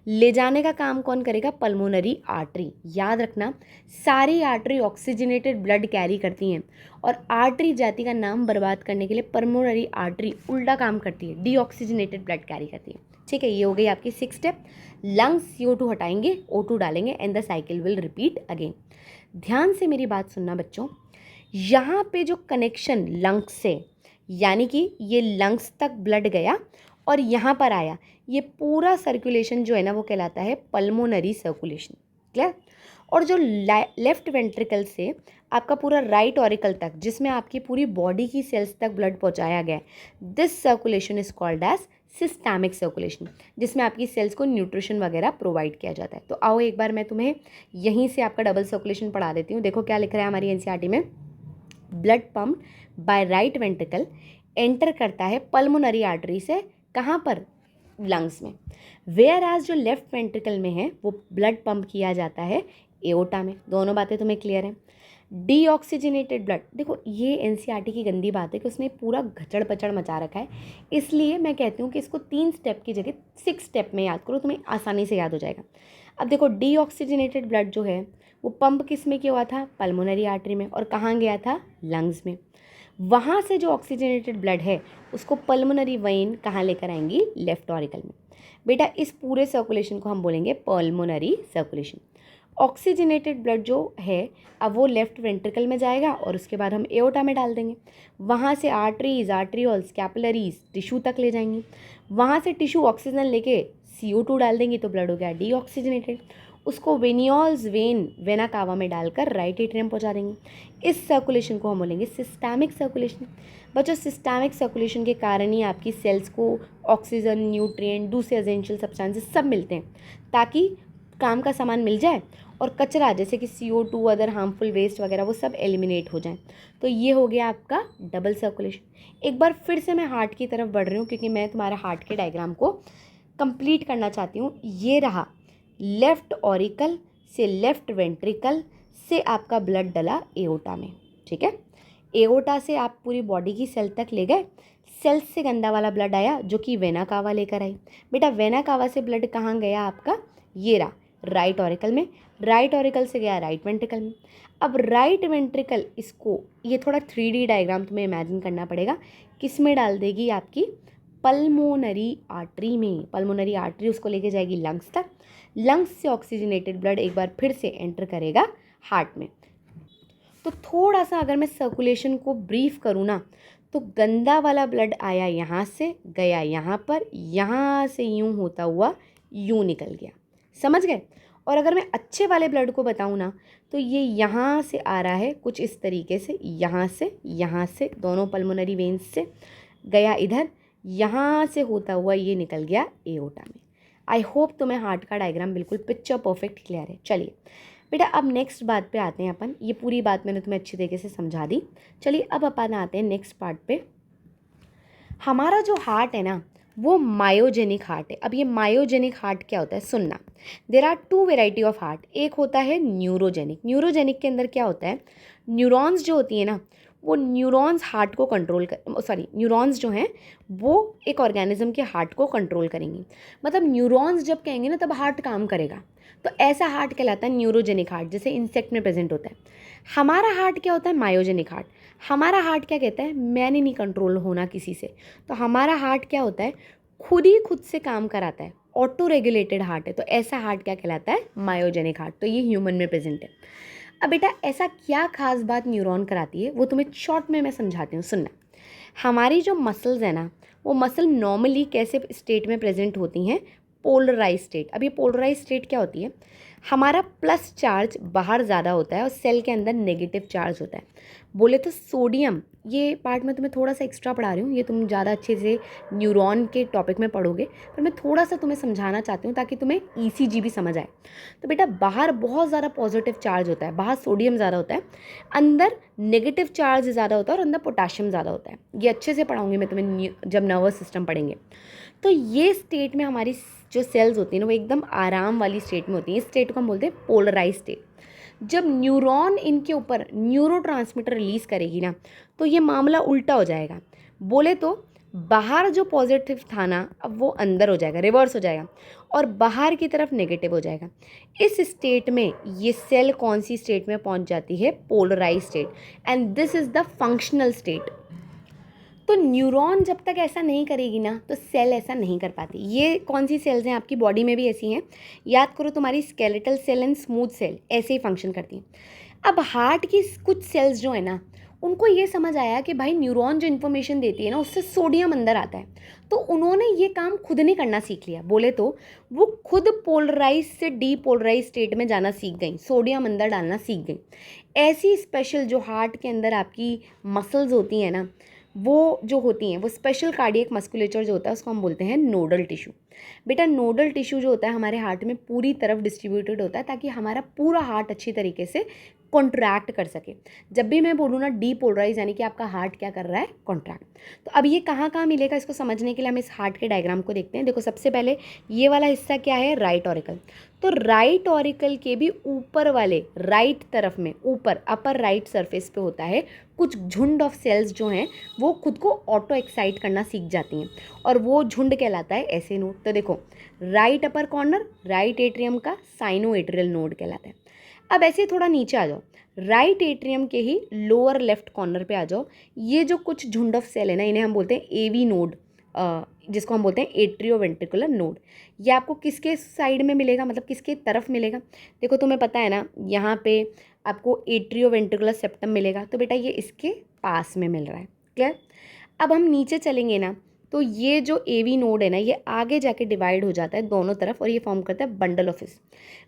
ले जाने का काम कौन करेगा? Pulmonary artery. याद रखना, सारी आर्टरी ऑक्सीजनेटेड ब्लड कैरी करती हैं और आर्टरी जाति का नाम बर्बाद करने के लिए पल्मोनरी आर्टरी उल्टा काम करती है, डीऑक्सीजनेटेड ब्लड कैरी करती है। ठीक है, ये हो गई आपकी 6 स्टेप। लंग्स CO2 हटाएंगे, O2 डालेंगे and the cycle will repeat again. ध्यान से मेरी बात सुनना बच्चों, यहाँ पे जो कनेक्शन लंग्स से, यानी कि ये लंग्स तक ब्लड गया और यहाँ पर आया, ये पूरा सर्कुलेशन जो है ना वो कहलाता है पल्मोनरी सर्कुलेशन। क्लियर? और जो लेफ्ट वेंट्रिकल से आपका पूरा राइट ऑरिकल तक, जिसमें आपकी पूरी बॉडी की सेल्स तक ब्लड पहुँचाया गया, this circulation is called as systemic circulation, जिसमें आपकी सेल्स को न्यूट्रिशन वगैरह प्रोवाइड किया जाता है। तो आओ एक बार मैं तुम्हें यहीं से आपका डबल सर्कुलेशन पढ़ा देती हूँ। देखो क्या लिख रहा है हमारी NCERT में। Blood pump by right ventricle enter करता है पल्मोनरी आर्टरी से, कहाँ पर? लंग्स में। वेयर एज जो लेफ्ट वेंट्रिकल में है वो ब्लड पंप किया जाता है एओर्टा में। दोनों बातें तुम्हें क्लियर हैं? डीऑक्सीजनेटेड ब्लड, देखो ये NCERT की गंदी बात है कि उसने पूरा घचड़ पचड़ मचा रखा है, इसलिए मैं कहती हूँ कि इसको 3 स्टेप की जगह 6 स्टेप में याद करो, तुम्हें आसानी से याद हो जाएगा। अब देखो, डीऑक्सीजनेटेड ब्लड जो है वो पंप किस में किया हुआ था? पल्मोनरी आर्टरी में। और कहाँ गया था? लंग्स में। वहाँ से जो ऑक्सीजनेटेड ब्लड है उसको पल्मोनरी वेन कहाँ लेकर आएंगी? लेफ्ट ऑरिकल में। बेटा, इस पूरे सर्कुलेशन को हम बोलेंगे पल्मोनरी सर्कुलेशन। ऑक्सीजनेटेड ब्लड जो है अब वो लेफ्ट वेंट्रिकल में जाएगा और उसके बाद हम एओर्टा में डाल देंगे। वहाँ से आर्टरीज, आर्ट्रियोल्स, कैपिलरीज, टिश्यू तक ले जाएंगी। वहाँ से टिश्यू ऑक्सीजन लेके CO2 डाल देंगी तो ब्लड हो गया डीऑक्सीजनेटेड। उसको वेनियोल्स वेन वेना कावा में डालकर राइट एट्रियम पहुंचा देंगे। इस सर्कुलेशन को हम बोलेंगे सिस्टैमिक सर्कुलेशन। बच्चों, सिस्टैमिक सर्कुलेशन के कारण ही आपकी सेल्स को ऑक्सीजन, न्यूट्रिएंट, दूसरे एसेंशियल सब्सटेंसेस सब मिलते हैं, ताकि काम का सामान मिल जाए और कचरा जैसे कि CO2, अदर हार्मफुल वेस्ट वगैरह वो सब एलिमिनेट हो जाए। तो ये हो गया आपका डबल सर्कुलेशन। एक बार फिर से मैं हार्ट की तरफ बढ़ रही हूँ क्योंकि मैं तुम्हारा हार्ट के डायग्राम को कंप्लीट करना चाहती हूँ। ये रहा लेफ्ट ऑरिकल से लेफ्ट वेंट्रिकल से आपका ब्लड डला एओर्टा में। ठीक है, एओर्टा से आप पूरी बॉडी की सेल तक ले गए। सेल्स से गंदा वाला ब्लड आया जो कि वेना कावा लेकर आई। बेटा, वेना कावा से ब्लड कहाँ गया आपका? ये रहा राइट ऑरिकल में। राइट ऑरिकल से गया राइट वेंट्रिकल में। अब राइट वेंट्रिकल इसको, ये थोड़ा 3D डायग्राम तुम्हें इमेजिन करना पड़ेगा, किस में डाल देगी? आपकी पल्मोनरी आर्टरी में। पल्मोनरी आर्टरी उसको लेके जाएगी लंग्स तक। लंग्स से ऑक्सीजनेटेड ब्लड एक बार फिर से एंटर करेगा हार्ट में। तो थोड़ा सा अगर मैं सर्कुलेशन को ब्रीफ करूँ ना, तो गंदा वाला ब्लड आया यहाँ से, गया यहाँ पर, यहाँ से यूँ होता हुआ यूँ निकल गया। समझ गए? और अगर मैं अच्छे वाले ब्लड को बताऊँ ना, तो ये यहाँ से आ रहा है कुछ इस तरीके से, यहाँ से दोनों पल्मोनरी वेन्स से गया इधर, यहाँ से होता हुआ ये निकल गया एओर्टा में। आई होप तुम्हें हार्ट का डायग्राम बिल्कुल पिक्चर परफेक्ट क्लियर है। चलिए बेटा अब नेक्स्ट बात पे आते हैं अपन। ये पूरी बात मैंने तुम्हें अच्छी तरीके से समझा दी। चलिए अब अपन आते हैं नेक्स्ट पार्ट पे। हमारा जो हार्ट है ना वो मायोजेनिक हार्ट है। अब ये मायोजेनिक हार्ट क्या होता है सुनना। There are two variety of heart. एक होता है न्यूरोजेनिक। न्यूरोजेनिक के अंदर क्या होता है, न्यूरॉन्स जो होती है ना वो न्यूरॉन्स हार्ट को कंट्रोल कर सॉरी न्यूरॉन्स जो हैं वो एक ऑर्गेनिज्म के हार्ट को कंट्रोल करेंगी। मतलब न्यूरॉन्स जब कहेंगे ना तब हार्ट काम करेगा। तो ऐसा हार्ट कहलाता है न्यूरोजेनिक हार्ट, जैसे इंसेक्ट में प्रेजेंट होता है। हमारा हार्ट क्या होता है, मायोजेनिक हार्ट। हमारा हार्ट क्या कहता है, मैंने नहीं कंट्रोल होना किसी से। तो हमारा हार्ट क्या होता है, खुद ही खुद से काम कराता है, ऑटो रेगुलेटेड हार्ट है। तो ऐसा हार्ट क्या कहलाता है, मायोजेनिक हार्ट। तो ये ह्यूमन में प्रेजेंट है। अब बेटा ऐसा क्या खास बात न्यूरॉन कराती है वो तुम्हें शॉर्ट में मैं समझाती हूँ, सुनना। हमारी जो मसल्स है ना वो मसल नॉर्मली कैसे स्टेट में प्रेजेंट होती हैं, पोलराइज स्टेट। अब ये पोलराइज स्टेट क्या होती है, हमारा प्लस चार्ज बाहर ज़्यादा होता है और सेल के अंदर नेगेटिव चार्ज होता है। बोले तो सोडियम, ये पार्ट मैं तुम्हें थोड़ा सा एक्स्ट्रा पढ़ा रही हूँ, ये तुम ज़्यादा अच्छे से न्यूरॉन के टॉपिक में पढ़ोगे, पर मैं थोड़ा सा तुम्हें समझाना चाहती हूँ ताकि तुम्हें ईसीजी भी समझ आए। तो बेटा बाहर बहुत ज़्यादा पॉजिटिव चार्ज होता है, बाहर सोडियम ज़्यादा होता है, अंदर नेगेटिव चार्ज ज़्यादा होता है और अंदर पोटाशियम ज़्यादा होता है। ये अच्छे से पढ़ाऊँगी मैं तुम्हें जब नर्वस सिस्टम पढ़ेंगे। तो ये स्टेट में हमारी जो सेल्स होती हैं ना वो एकदम आराम वाली स्टेट में होती हैं। इस स्टेट को हम बोलते हैं पोलराइज स्टेट। जब न्यूरॉन इनके ऊपर न्यूरोट्रांसमीटर रिलीज़ करेगी ना तो ये मामला उल्टा हो जाएगा। बोले तो बाहर जो पॉजिटिव था ना अब वो अंदर हो जाएगा, रिवर्स हो जाएगा और बाहर की तरफ नेगेटिव हो जाएगा। इस स्टेट में ये सेल कौन सी स्टेट में पहुंच जाती है, polarise state, and this is the functional state. तो न्यूरॉन जब तक ऐसा नहीं करेगी ना तो सेल ऐसा नहीं कर पाती। ये कौन सी सेल्स हैं, आपकी बॉडी में भी ऐसी हैं, याद करो, तुम्हारी skeletal cell and smooth cell ऐसे ही फंक्शन करती हैं। अब हार्ट की कुछ सेल्स जो है ना उनको ये समझ आया कि भाई न्यूरॉन जो इन्फॉर्मेशन देती है ना उससे सोडियम अंदर आता है, तो उन्होंने ये काम खुद नहीं करना सीख लिया। बोले तो वो खुद पोलराइज से डीपोलराइज स्टेट में जाना सीख गई, सोडियम अंदर डालना सीख गई। ऐसी स्पेशल जो हार्ट के अंदर आपकी मसल्स होती हैं ना वो जो होती हैं वो स्पेशल कार्डियक मस्कुलेचर जो होता है उसको हम बोलते हैं नोडल टिश्यू। बेटा नोडल टिश्यू जो होता है हमारे हार्ट में पूरी तरफ डिस्ट्रीब्यूटेड होता है ताकि हमारा पूरा हार्ट अच्छी तरीके से कॉन्ट्रैक्ट कर सके। जब भी मैं बोलूँ ना डीपोलराइज यानी कि आपका हार्ट क्या कर रहा है, कॉन्ट्रैक्ट। तो अब ये कहाँ कहाँ मिलेगा इसको समझने के लिए हम इस हार्ट के डायग्राम को देखते हैं। देखो सबसे पहले ये वाला हिस्सा क्या है, राइट ऑरिकल। तो राइट ऑरिकल के भी ऊपर वाले राइट तरफ में ऊपर अपर राइट सरफेस पे होता है कुछ झुंड ऑफ सेल्स जो हैं वो खुद को ऑटो एक्साइट करना सीख जाती हैं और वो झुंड कहलाता है ऐसे नोड। तो देखो right upper corner right atrium का साइनो एट्रियल नोड कहलाता है। अब ऐसे थोड़ा नीचे आ जाओ, राइट एट्रियम के ही लोअर लेफ्ट कॉर्नर पे आ जाओ। ये जो कुछ झुंड ऑफ सेल है ना इन्हें हम बोलते हैं एवी नोड, जिसको हम बोलते हैं एट्रियोवेंट्रिकुलर नोड। ये आपको किसके साइड में मिलेगा, मतलब किसके तरफ मिलेगा, देखो तुम्हें पता है ना यहाँ पे आपको एट्रियोवेंट्रिकुलर सेप्टम मिलेगा, तो बेटा ये इसके पास में मिल रहा है। क्लियर। अब हम नीचे चलेंगे ना तो ये जो एवी नोड है ना ये आगे जाके डिवाइड हो जाता है दोनों तरफ और ये फॉर्म करता है bundle of fish.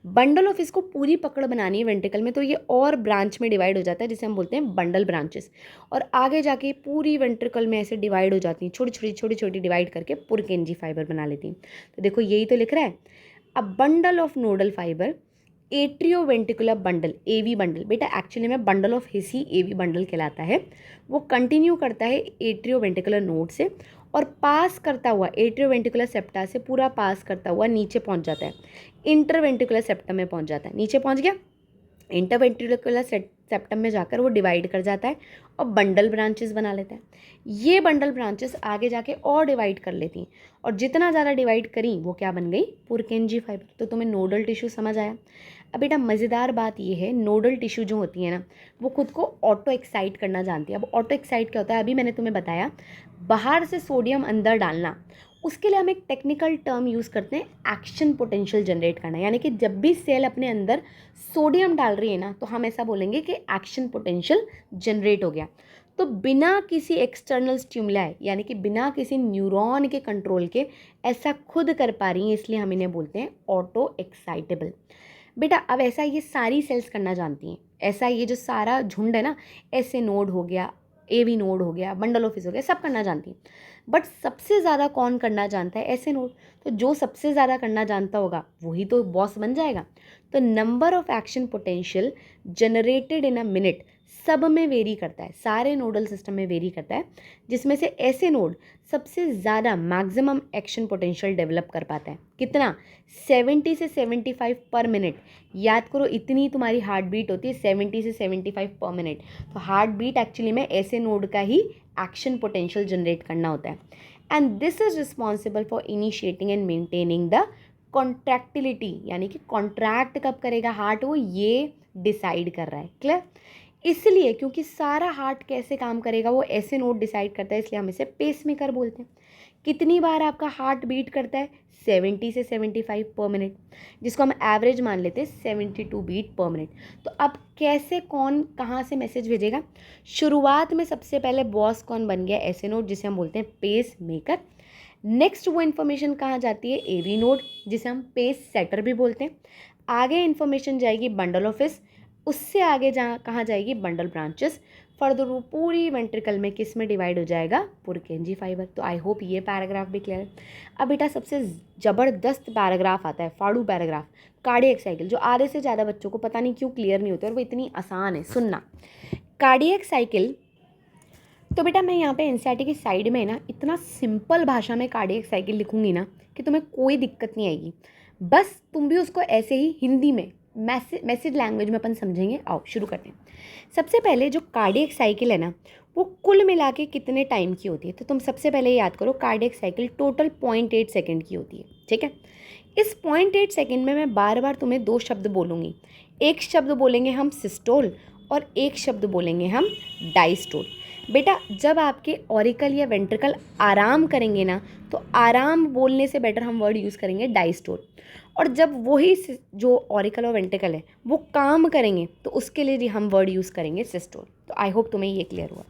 Bundle of fish को पूरी पकड़ बनानी है वेंट्रिकल में तो ये और ब्रांच में डिवाइड हो जाता है जिसे हम बोलते हैं बंडल ब्रांचेस, और आगे जाके पूरी वेंट्रिकल में ऐसे डिवाइड हो जाती हैं, छोटी छोटी डिवाइड करके पुरकेंजी फाइबर बना लेती हैं। तो देखो यही तो लिख रहा है। अब bundle of nodal fibre atrioventricular bundle, AV bundle, बेटा एक्चुअली में बंडल ऑफ हिस ही एवी बंडल कहलाता है। वो कंटिन्यू करता है एट्रियोवेंट्रिकुलर नोड से और पास करता हुआ एट्रियोवेंट्रिकुलर सेप्टा से पूरा पास करता हुआ नीचे पहुंच जाता है, इंटरवेंट्रिकुलर सेप्टम में पहुंच जाता है। नीचे पहुंच गया, इंटरवेंट्रिकुलर सेप्टम में जाकर वो डिवाइड कर जाता है और बंडल ब्रांचेस बना लेता है। ये बंडल ब्रांचेस आगे जाके और डिवाइड कर लेती हैं और जितना ज़्यादा डिवाइड करी वो क्या बन गई, पुरकेंजी फाइबर। तो तुम्हें नोडल टिश्यू समझ आया। अब बेटा मज़ेदार बात ये है नोडल टिश्यू जो होती है ना वो खुद को ऑटो एक्साइट करना जानती है। अब ऑटो एक्साइट क्या होता है, अभी मैंने तुम्हें बताया बाहर से सोडियम अंदर डालना, उसके लिए हम एक टेक्निकल टर्म यूज़ करते हैं एक्शन पोटेंशियल जनरेट करना। यानी कि जब भी सेल अपने अंदर सोडियम डाल रही है ना तो हम ऐसा बोलेंगे कि एक्शन पोटेंशियल जनरेट हो गया। तो बिना किसी एक्सटर्नल स्टिमुलाई यानी कि बिना किसी न्यूरॉन के कंट्रोल के ऐसा खुद कर पा रही हैं, इसलिए हम इन्हें बोलते हैं ऑटो एक्साइटेबल। बेटा अब ऐसा ये सारी सेल्स करना जानती हैं। ऐसा ये जो सारा झुंड है ना, ऐसे नोड हो गया, AV नोड हो गया, बंडल ऑफिस हो गया, सब करना जानती हैं। बट सबसे ज़्यादा कौन करना जानता है? SA node. तो जो सबसे ज़्यादा करना जानता होगा वही तो बॉस बन जाएगा। तो number of action potential generated in a minute सब में वेरी करता है, सारे नोडल सिस्टम में वेरी करता है, जिसमें से ऐसे नोड सबसे ज़्यादा मैक्सिमम एक्शन पोटेंशियल डेवलप कर पाता है। कितना? 70 से 75 पर मिनट। याद करो, इतनी तुम्हारी हार्ट बीट होती है, 70 से 75 पर मिनट। तो हार्ट बीट एक्चुअली में ऐसे नोड का ही एक्शन पोटेंशियल जनरेट करना होता है। And this is responsible for initiating and maintaining the contractility, यानी कि कॉन्ट्रैक्ट कब करेगा हार्ट, वो ये डिसाइड कर रहा है। क्लियर? इसलिए क्योंकि सारा हार्ट कैसे काम करेगा वो ऐसे नोड डिसाइड करता है, इसलिए हम इसे पेस मेकर बोलते हैं। कितनी बार आपका हार्ट बीट करता है? 70 से 75 पर मिनट, जिसको हम एवरेज मान लेते हैं 72 बीट पर मिनट। तो अब कैसे, कौन कहाँ से मैसेज भेजेगा? शुरुआत में सबसे पहले बॉस कौन बन गया? ऐसे नोड, जिसे हम बोलते हैं पेस मेकर। नेक्स्ट वो इन्फॉर्मेशन कहाँ जाती है? AV नोड, जिसे हम पेस सेटर भी बोलते हैं। आगे इन्फॉर्मेशन जाएगी बंडल ऑफिस, उससे आगे कहाँ जाएगी? Bundle branches. फर्दर वो पूरी वेंट्रिकल में किस में डिवाइड हो जाएगा? पुरकेंजी फाइबर। तो आई होप ये पैराग्राफ भी क्लियर है। अब बेटा सबसे ज़बरदस्त पैराग्राफ आता है, फाड़ू पैराग्राफ, कार्डियक साइकिल, जो आधे से ज़्यादा बच्चों को पता नहीं क्यों क्लियर नहीं होते और वो इतनी आसान है। सुनना, कार्डियक साइकिल। तो बेटा मैं यहाँ पे NCERT की साइड में ना इतना सिंपल भाषा में कार्डियक साइकिल लिखूंगी ना कि तुम्हें कोई दिक्कत नहीं आएगी। बस तुम भी उसको ऐसे ही हिंदी में मैसेज लैंग्वेज में अपन समझेंगे। आओ शुरू करते हैं। सबसे पहले जो कार्डियक साइकिल है ना, वो कुल मिला के कितने टाइम की होती है? तो तुम सबसे पहले याद करो, कार्डियक साइकिल टोटल 0.8 सेकेंड की होती है। ठीक है? इस 0.8 सेकेंड में मैं बार बार तुम्हें दो शब्द बोलूँगी। एक शब्द बोलेंगे हम सिस्टोल और एक शब्द बोलेंगे हम डायस्टोल। बेटा जब आपके ऑरिकल या वेंट्रिकल आराम करेंगे ना, तो आराम बोलने से बेटर हम वर्ड यूज़ करेंगे डायस्टोल। और जब वही जो ऑरिकल और वेंट्रिकल है वो काम करेंगे, तो उसके लिए हम वर्ड यूज़ करेंगे सिस्टोल। तो आई होप तुम्हें ये क्लियर हुआ।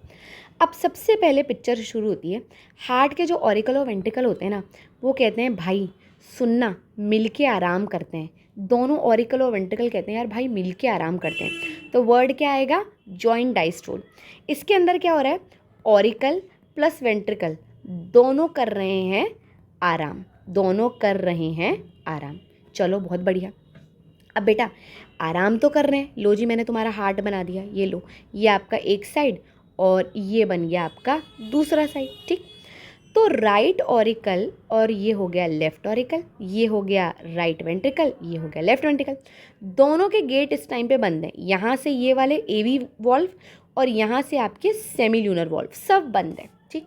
अब सबसे पहले पिक्चर शुरू होती है, हार्ट के जो ऑरिकल और वेंट्रिकल होते हैं ना, वो कहते हैं भाई सुनना, मिलके आराम करते हैं। दोनों ऑरिकल और वेंट्रिकल कहते हैं यार भाई मिलके आराम करते हैं। तो वर्ड क्या आएगा? Joint diastole. इसके अंदर क्या हो रहा है? ऑरिकल प्लस वेंट्रिकल दोनों कर रहे हैं आराम, दोनों कर रहे हैं आराम। चलो बहुत बढ़िया। अब बेटा आराम तो कर रहे हैं, लो जी मैंने तुम्हारा हार्ट बना दिया, ये लो, ये आपका एक साइड और ये बन गया आपका दूसरा साइड। ठीक? तो राइट ऑरिकल और ये हो गया लेफ्ट ऑरिकल, ये हो गया राइट वेंट्रिकल, ये हो गया लेफ्ट वेंट्रिकल। दोनों के गेट इस टाइम पे बंद हैं। यहाँ से ये वाले AV वॉल्व और यहाँ से आपके सेमील्यूनर वॉल्व सब बंद है। ठीक?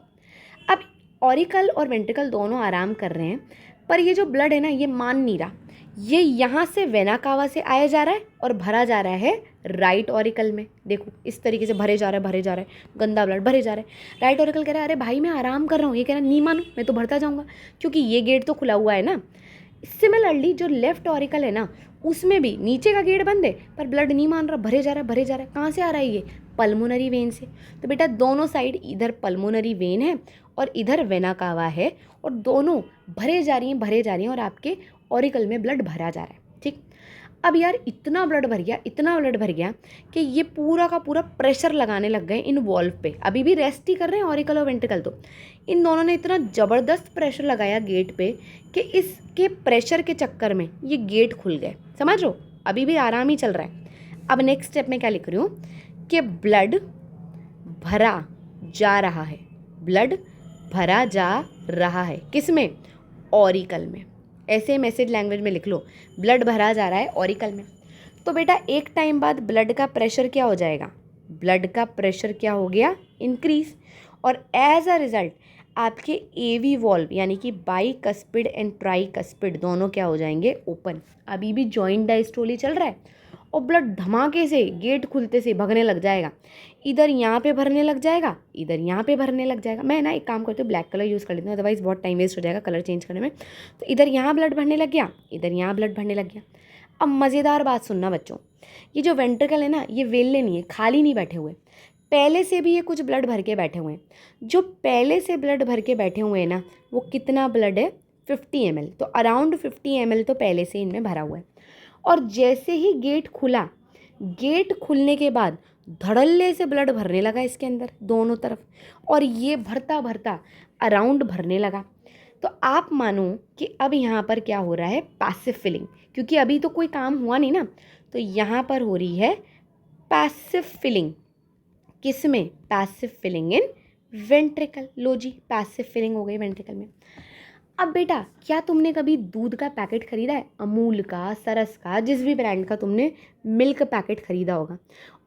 अब ऑरिकल और वेंट्रिकल दोनों आराम कर रहे हैं, पर ये जो ब्लड है ना ये मान नहीं रहा। ये यहाँ से वेना कावा से आया जा रहा है और भरा जा रहा है राइट ऑरिकल में। देखो इस तरीके से भरे जा रहा है, गंदा ब्लड भरे जा रहा है। राइट ऑरिकल कह रहा है अरे भाई मैं आराम कर रहा हूँ, ये कह रहा है नहीं मानो मैं तो भरता जाऊँगा, क्योंकि ये गेट तो खुला हुआ है ना। सिमिलरली जो लेफ्ट ऑरिकल है ना, उसमें भी नीचे का गेट बंद है पर ब्लड नहीं मान रहा, भरे जा रहा है। कहाँ से आ रहा है? ये पल्मोनरी वेन से। तो बेटा दोनों साइड, इधर पल्मोनरी वेन है और इधर वेना कावा है, और दोनों भरे जा रही हैं और आपके ऑरिकल में ब्लड भरा जा रहा है। ठीक? अब यार इतना ब्लड भर गया कि ये पूरा का पूरा प्रेशर लगाने लग गए इन वॉल्व पे। अभी भी रेस्ट ही कर रहे हैं ऑरिकल और वेंट्रिकल, तो इन दोनों ने इतना ज़बरदस्त प्रेशर लगाया गेट पे कि इसके प्रेशर के चक्कर में ये गेट खुल गए। समझ लो अभी भी आराम ही चल रहा है। अब नेक्स्ट स्टेप में क्या लिख रही हूँ कि ब्लड भरा जा रहा है, ब्लड भरा जा रहा है किस में? ऑरिकल में। ऐसे मैसेज लैंग्वेज में लिख लो, ब्लड भरा जा रहा है ऑरिकल में। तो बेटा एक टाइम बाद ब्लड का प्रेशर क्या हो जाएगा? ब्लड का प्रेशर क्या हो गया? इंक्रीज। और एज अ रिजल्ट आपके AV वॉल्व यानी कि बाइकस्पिड एंड ट्राइकस्पिड दोनों क्या हो जाएंगे? ओपन। अभी भी जॉइंट डायस्टोल ही चल रहा है और ब्लड धमाके से गेट खुलते से भगने लग जाएगा। इधर यहाँ पे भरने लग जाएगा, इधर यहाँ पे भरने लग जाएगा। मैं ना एक काम करती हूँ, ब्लैक कलर यूज़ कर लेती हूँ, अदरवाइज़ बहुत टाइम वेस्ट हो जाएगा कलर चेंज करने में। तो इधर यहाँ ब्लड भरने लग गया, इधर यहाँ ब्लड भरने लग गया। अब मज़ेदार बात सुनना बच्चों, ये जो वेंट्रिकल है ना, ये वेल्ले नहीं है, खाली नहीं बैठे हुए, पहले से भी ये कुछ ब्लड भर के बैठे हुए हैं। जो पहले से ब्लड भर के बैठे हुए हैं ना, वो कितना ब्लड है? 50 ml। तो अराउंड 50 ml तो पहले से इनमें भरा हुआ है। और जैसे ही गेट खुला, गेट खुलने के बाद धड़ल्ले से ब्लड भरने लगा इसके अंदर दोनों तरफ, और ये भरता भरता अराउंड भरने लगा। तो आप मानो कि अब यहाँ पर क्या हो रहा है, पैसिव फिलिंग, क्योंकि अभी तो कोई काम हुआ नहीं ना, तो यहाँ पर हो रही है पैसिव फिलिंग। किस में? Passive filling in ventricle. लो जी, पैसिव फिलिंग हो गई वेंट्रिकल में। अब बेटा, क्या तुमने कभी दूध का पैकेट खरीदा है? अमूल का, सरस का, जिस भी ब्रांड का तुमने मिल्क पैकेट खरीदा होगा,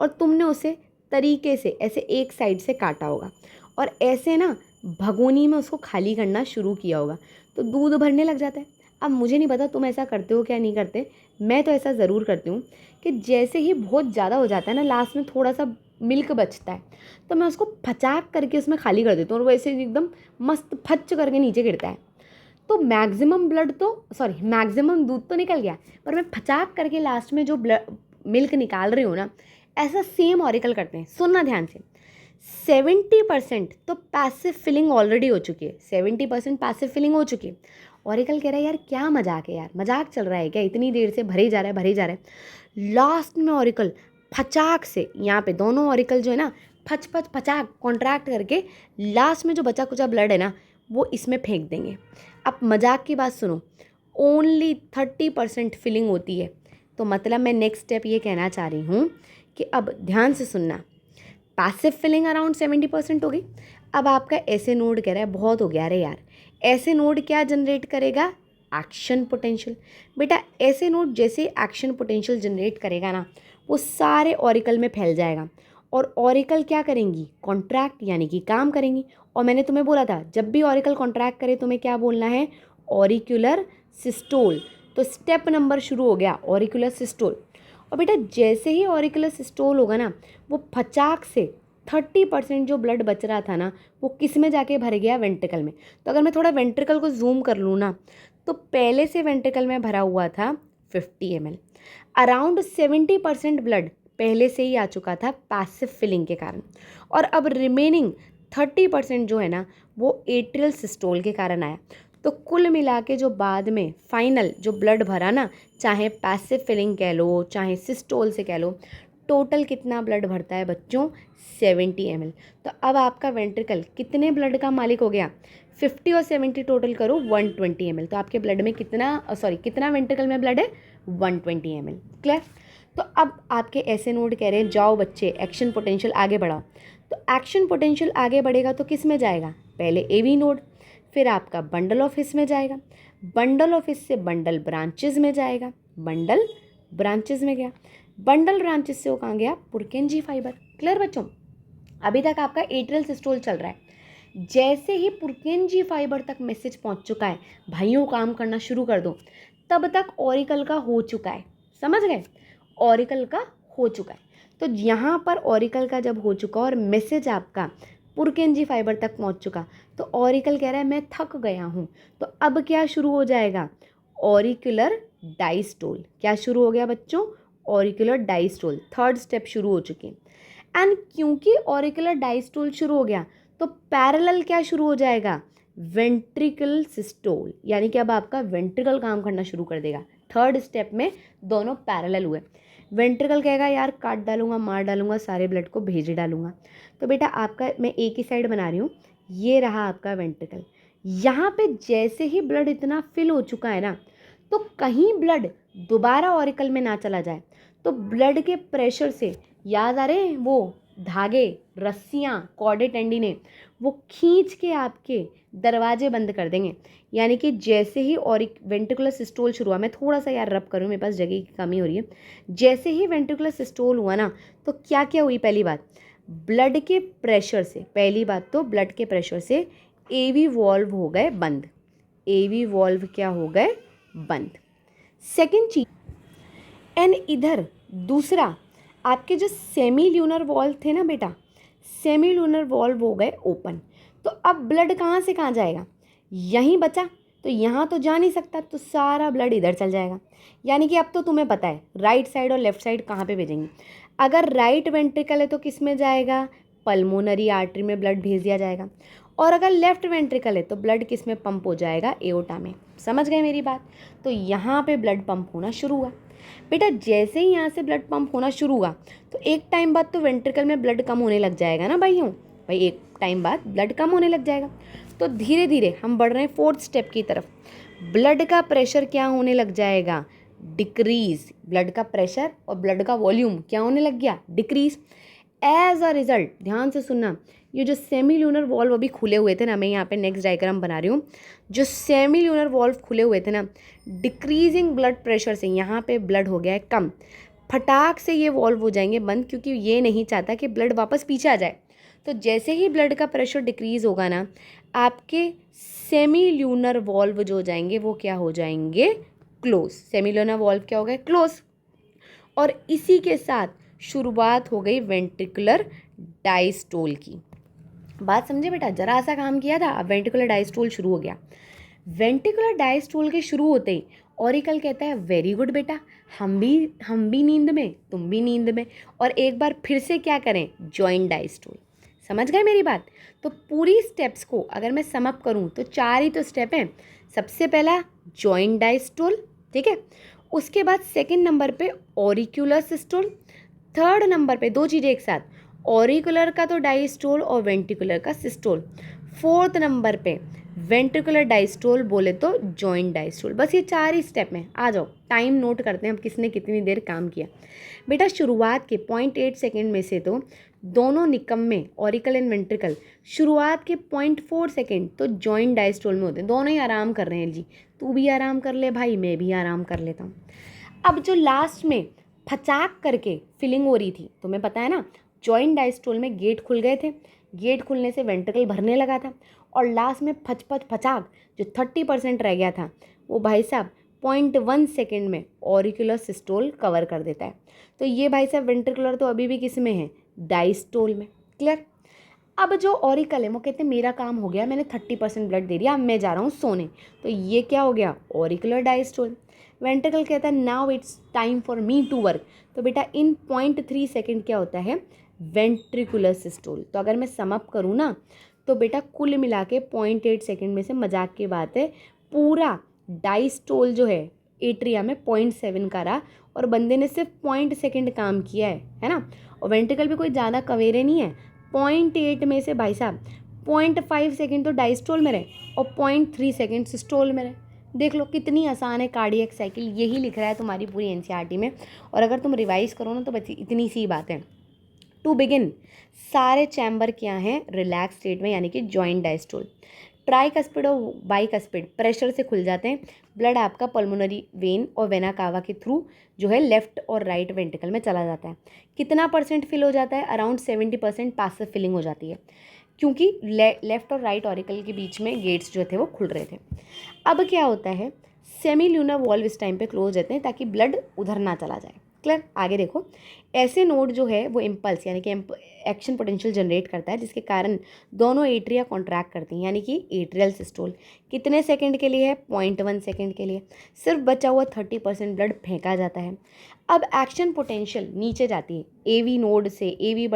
और तुमने उसे तरीके से ऐसे एक साइड से काटा होगा और ऐसे ना भगोनी में उसको खाली करना शुरू किया होगा, तो दूध भरने लग जाता है। अब मुझे नहीं पता तुम ऐसा करते हो क्या नहीं करते, मैं तो ऐसा ज़रूर करती हूँ कि जैसे ही बहुत ज़्यादा हो जाता है ना, लास्ट में थोड़ा सा मिल्क बचता है, तो मैं उसको फचाक करके उसमें खाली कर देती हूँ, और वैसे एकदम मस्त फच करके नीचे गिरता है। तो मैक्सिमम ब्लड तो मैक्सिमम दूध तो निकल गया, पर मैं फचाक करके लास्ट में जो मिल्क निकाल रही हूँ ना, ऐसा सेम ऑरिकल करते हैं। सुनना ध्यान से, 70% तो पैसिव फिलिंग ऑलरेडी हो चुकी है, 70% पैसिव फिलिंग हो चुकी है। ऑरिकल कह रहा है यार क्या मजाक है यार, मजाक चल रहा है क्या, इतनी देर से भरे जा रहा है भरे जा रहा है। लास्ट में ऑरिकल फचाक से, यहाँ पे दोनों ऑरिकल जो है ना, फच फच फचाक कॉन्ट्रैक्ट करके लास्ट में जो बचा कुचा ब्लड है ना, वो इसमें फेंक देंगे। अब मजाक की बात सुनो, ओनली 30% फिलिंग होती है। तो मतलब मैं नेक्स्ट स्टेप ये कहना चाह रही हूँ कि अब ध्यान से सुनना, पैसिव फिलिंग अराउंड 70% हो गई। अब आपका ऐसे नोड कह रहा है बहुत हो गया, अरे यार ऐसे नोड क्या जनरेट करेगा, एक्शन पोटेंशियल। बेटा ऐसे नोड जैसे एक्शन पोटेंशियल जनरेट करेगा ना, वो सारे ऑरिकल में फैल जाएगा, और ऑरिकल क्या करेंगी, कॉन्ट्रैक्ट यानी कि काम करेंगी। और मैंने तुम्हें बोला था जब भी ऑरिकल कॉन्ट्रैक्ट करे तुम्हें क्या बोलना है, ऑरिक्यूलर सिस्टोल। तो स्टेप नंबर शुरू हो गया, ऑरिक्यूलर सिस्टोल। और बेटा जैसे ही ऑरिकुलर सिस्टोल होगा ना, वो फचाक से 30% जो ब्लड बच रहा था ना, वो किस में जाके भर गया, वेंट्रिकल में। तो अगर मैं थोड़ा वेंट्रिकल को जूम कर लूँ ना, तो पहले से वेंट्रिकल में भरा हुआ था 50 ml, अराउंड 70% ब्लड पहले से ही आ चुका था पैसिव फिलिंग के कारण, और अब रिमेनिंग 30% जो है ना, वो एट्रियल सिस्टोल के कारण आया। तो कुल मिला के जो बाद में फाइनल जो ब्लड भरा ना, चाहे पैसिव फिलिंग कह लो चाहे सिस्टोल से कह लो, टोटल कितना ब्लड भरता है बच्चों, 70 ml। तो अब आपका वेंट्रिकल कितने ब्लड का मालिक हो गया, 50 और 70 टोटल करो 120 ml। तो आपके ब्लड में कितना वेंट्रिकल में ब्लड है, 120 ml। क्लियर? तो अब आपके ऐसे नोड कह रहे हैं जाओ बच्चे एक्शन पोटेंशियल आगे बढ़ाओ। तो एक्शन पोटेंशियल आगे बढ़ेगा तो किस में जाएगा, पहले एवी नोड, फिर आपका बंडल ऑफ हिस में जाएगा, बंडल ऑफ हिस से बंडल ब्रांचेज में जाएगा, बंडल ब्रांचेज में गया, बंडल ब्रांचेज से वो कहाँ गया, पुरकेंजी फाइबर। क्लियर बच्चों? अभी तक आपका एट्रियल सिस्टोल चल रहा है। जैसे ही पुरकेंजी फाइबर तक मैसेज पहुंच चुका है, भाइयों काम करना शुरू कर दो, तब तक ऑरिकल का हो चुका है। समझ गए? ऑरिकल का हो चुका है। तो यहाँ पर ऑरिकल का जब हो चुका और मैसेज आपका पुरकेंजी फाइबर तक पहुँच चुका, तो ऑरिकल कह रहा है मैं थक गया हूँ। तो अब क्या शुरू हो जाएगा, ऑरिकुलर डाइस्टोल। क्या शुरू हो गया बच्चों, ऑरिकुलर डाइस्टोल। थर्ड स्टेप शुरू हो चुकी है। एंड क्योंकि ऑरिकुलर डाइस्टोल शुरू हो गया, तो पैरेलल क्या शुरू हो जाएगा, वेंट्रिकल सिस्टोल। यानी कि अब आपका वेंट्रिकल काम करना शुरू कर देगा। थर्ड स्टेप में दोनों पैरेलल हुए। वेंट्रिकल कहेगा यार काट डालूंगा, मार डालूंगा, सारे ब्लड को भेज डालूंगा। तो बेटा आपका मैं एक ही साइड बना रही हूँ, ये रहा आपका वेंट्रिकल। यहाँ पे जैसे ही ब्लड इतना फिल हो चुका है ना, तो कहीं ब्लड दोबारा ऑरिकल में ना चला जाए, तो ब्लड के प्रेशर से, याद आ रहे हैं वो धागे, रस्सियाँ, कॉर्डेड टेंडिने, वो खींच के आपके दरवाजे बंद कर देंगे। यानी कि जैसे ही वेंट्रिकुलर सिस्टोल शुरू हुआ, मैं थोड़ा सा यार रब करूँ, मेरे पास जगह की कमी हो रही है। जैसे ही वेंट्रिकुलर सिस्टोल हुआ ना, तो क्या क्या हुई, पहली बात ब्लड के प्रेशर से, पहली बात तो ब्लड के प्रेशर से एवी वॉल्व हो गए बंद। एवी वॉल्व क्या हो गए, बंद। सेकेंड चीज, एंड इधर दूसरा आपके जो सेमी ल्यूनर वॉल्व थे ना बेटा, सेमी ल्यूनर वॉल्व हो गए ओपन। तो अब ब्लड कहाँ से कहाँ जाएगा, यहीं बचा, तो यहाँ तो जा नहीं सकता, तो सारा ब्लड इधर चल जाएगा। यानी कि अब तो तुम्हें पता है राइट साइड और लेफ्ट साइड कहाँ पे भेजेंगे। अगर राइट वेंट्रिकल है तो किस में जाएगा, पल्मोनरी आर्टरी में ब्लड भेज दिया जाएगा, और अगर लेफ्ट वेंट्रिकल है तो ब्लड किस में पंप हो जाएगा, एओर्टा में। समझ गए मेरी बात? तो यहाँ पे ब्लड पंप होना शुरू हुआ। बेटा जैसे ही यहाँ से ब्लड पंप होना शुरू हुआ तो एक टाइम बाद तो वेंट्रिकल में ब्लड कम होने लग जाएगा ना भाइयों, भाई एक टाइम बाद ब्लड कम होने लग जाएगा। तो धीरे धीरे हम बढ़ रहे हैं फोर्थ स्टेप की तरफ। ब्लड का प्रेशर क्या होने लग जाएगा, डिक्रीज। ब्लड का प्रेशर और ब्लड का वॉल्यूम क्या होने लग गया, डिक्रीज। एज अ रिजल्ट, ध्यान से सुनना, ये जो सेमी ल्यूनर वॉल्व अभी खुले हुए थे ना, मैं यहाँ पे नेक्स्ट डायग्राम बना रही हूँ, जो सेमी ल्यूनर वॉल्व खुले हुए थे ना, डिक्रीजिंग ब्लड प्रेशर से यहाँ पे ब्लड हो गया है कम, फटाक से ये वॉल्व हो जाएंगे बंद, क्योंकि ये नहीं चाहता कि ब्लड वापस पीछे आ जाए। तो जैसे ही ब्लड का प्रेशर डिक्रीज होगा ना, आपके सेमी ल्यूनर वॉल्व जो हो जाएंगे वो क्या हो जाएंगे, क्लोज। सेमी ल्यूनर वॉल्व क्या हो गए, क्लोज। और इसी के साथ शुरुआत हो गई वेंट्रिकुलर डायस्टोल की। बात समझे बेटा, जरा सा काम किया था, अब वेंट्रिकुलर डायस्टोल शुरू हो गया। वेंट्रिकुलर डायस्टोल के शुरू होते ही ऑरिकल कहता है वेरी गुड बेटा, हम भी नींद में, तुम भी नींद में, और एक बार फिर से क्या करें, जॉइंट डायस्टोल। समझ गए मेरी बात। तो पूरी स्टेप्स को अगर मैं सम अप करूं तो 4 ही तो स्टेप हैं। सबसे पहला जॉइंट डायस्टोल, ठीक है, उसके बाद सेकंड नंबर पे ऑरिक्यूलर सिस्टोल, थर्ड नंबर पे 2 चीज़ें एक साथ, ऑरिकुलर का तो डायस्टोल और वेंट्रिकुलर का सिस्टोल, फोर्थ नंबर पे वेंट्रिकुलर डायस्टोल बोले तो जॉइंट डायस्टोल। बस ये 4 ही स्टेप में। आ जाओ टाइम नोट करते हैं अब किसने कितनी देर काम किया। बेटा शुरुआत के 0.8 सेकेंड में से तो दोनों निकम्मे ऑरिकल एंड वेंट्रिकल शुरुआत के 0.4 सेकेंड तो जॉइंट डायस्टोल में होते हैं। दोनों ही आराम कर रहे हैं जी, तू भी आराम कर ले भाई, मैं भी आराम कर लेता हूँ। अब जो लास्ट में फचाक करके फिलिंग हो रही थी, तुम्हें पता है ना, जॉइंट डायस्टोल में गेट खुल गए थे, गेट खुलने से वेंट्रिकल भरने लगा था, और लास्ट में फचाक जो 30% रह गया था वो भाई साहब 0.1 सेकेंड में ऑरिकुलर सिस्टोल कवर कर देता है। तो ये भाई साहब वेंट्रिकुलर तो अभी भी किस में है, डायस्टोल में। क्लियर। अब जो ऑरिकल है वो कहते हैं मेरा काम हो गया, मैंने 30% ब्लड दे दिया, अब मैं जा रहा हूँ सोने। तो ये क्या हो गया, ऑरिकुलर डायस्टोल। वेंट्रिकल कहता है now it's time for me to work. तो बेटा इन 0.3 सेकेंड क्या होता है, वेंट्रिकुलर सिस्टोल। तो अगर मैं सम अप करूँ ना तो बेटा कुल मिला के 0.8 सेकेंड में से, मजाक की बात है, पूरा डायस्टोल जो है एट्रिया में 0.7 का रहा, और बंदे ने सिर्फ 0.1 सेकेंड काम किया है ना। और वेंट्रिकल भी कोई ज़्यादा कवेरे नहीं है, 0.8 में से भाई साहब 0.5 सेकेंड तो डायस्टोल में रहे और 0.3 सेकेंड सिस्टोल में रहे। देख लो कितनी आसान है कार्डियक साइकिल, यही लिख रहा है तुम्हारी पूरी एनसीईआरटी में। और अगर तुम रिवाइज करो ना तो बस इतनी सी बात है। टू बिगिन, सारे चैम्बर क्या हैं, रिलैक्स स्टेट में, यानी कि जॉइंट डायस्टोल। ट्राइकस्पिड और बाइकस्पिड प्रेशर से खुल जाते हैं, ब्लड आपका पल्मोनरी वेन और वेना कावा के थ्रू जो है लेफ्ट और राइट वेंट्रिकल में चला जाता है। कितना परसेंट फिल हो जाता है, अराउंड 70% पासिव फिलिंग हो जाती है, क्योंकि लेफ्ट और राइट ऑरिकल के बीच में गेट्स जो थे वो खुल रहे थे। अब क्या होता है, सेमी ल्यूनर वॉल्व इस टाइम पे क्लोज रहते हैं ताकि ब्लड उधर ना चला जाए। क्लियर। आगे देखो, ऐसे नोड जो है वो इम्पल्स यानी कि एक्शन पोटेंशियल जनरेट करता है, जिसके कारण दोनों एट्रिया कॉन्ट्रैक्ट करती हैं, यानी कि एट्रियल सिस्टोल। कितने सेकंड के लिए है, 0.1 सेकंड के लिए। सिर्फ बचा हुआ 30% ब्लड फेंका जाता है। अब एक्शन पोटेंशियल नीचे जाती है, एवी नोड से एवी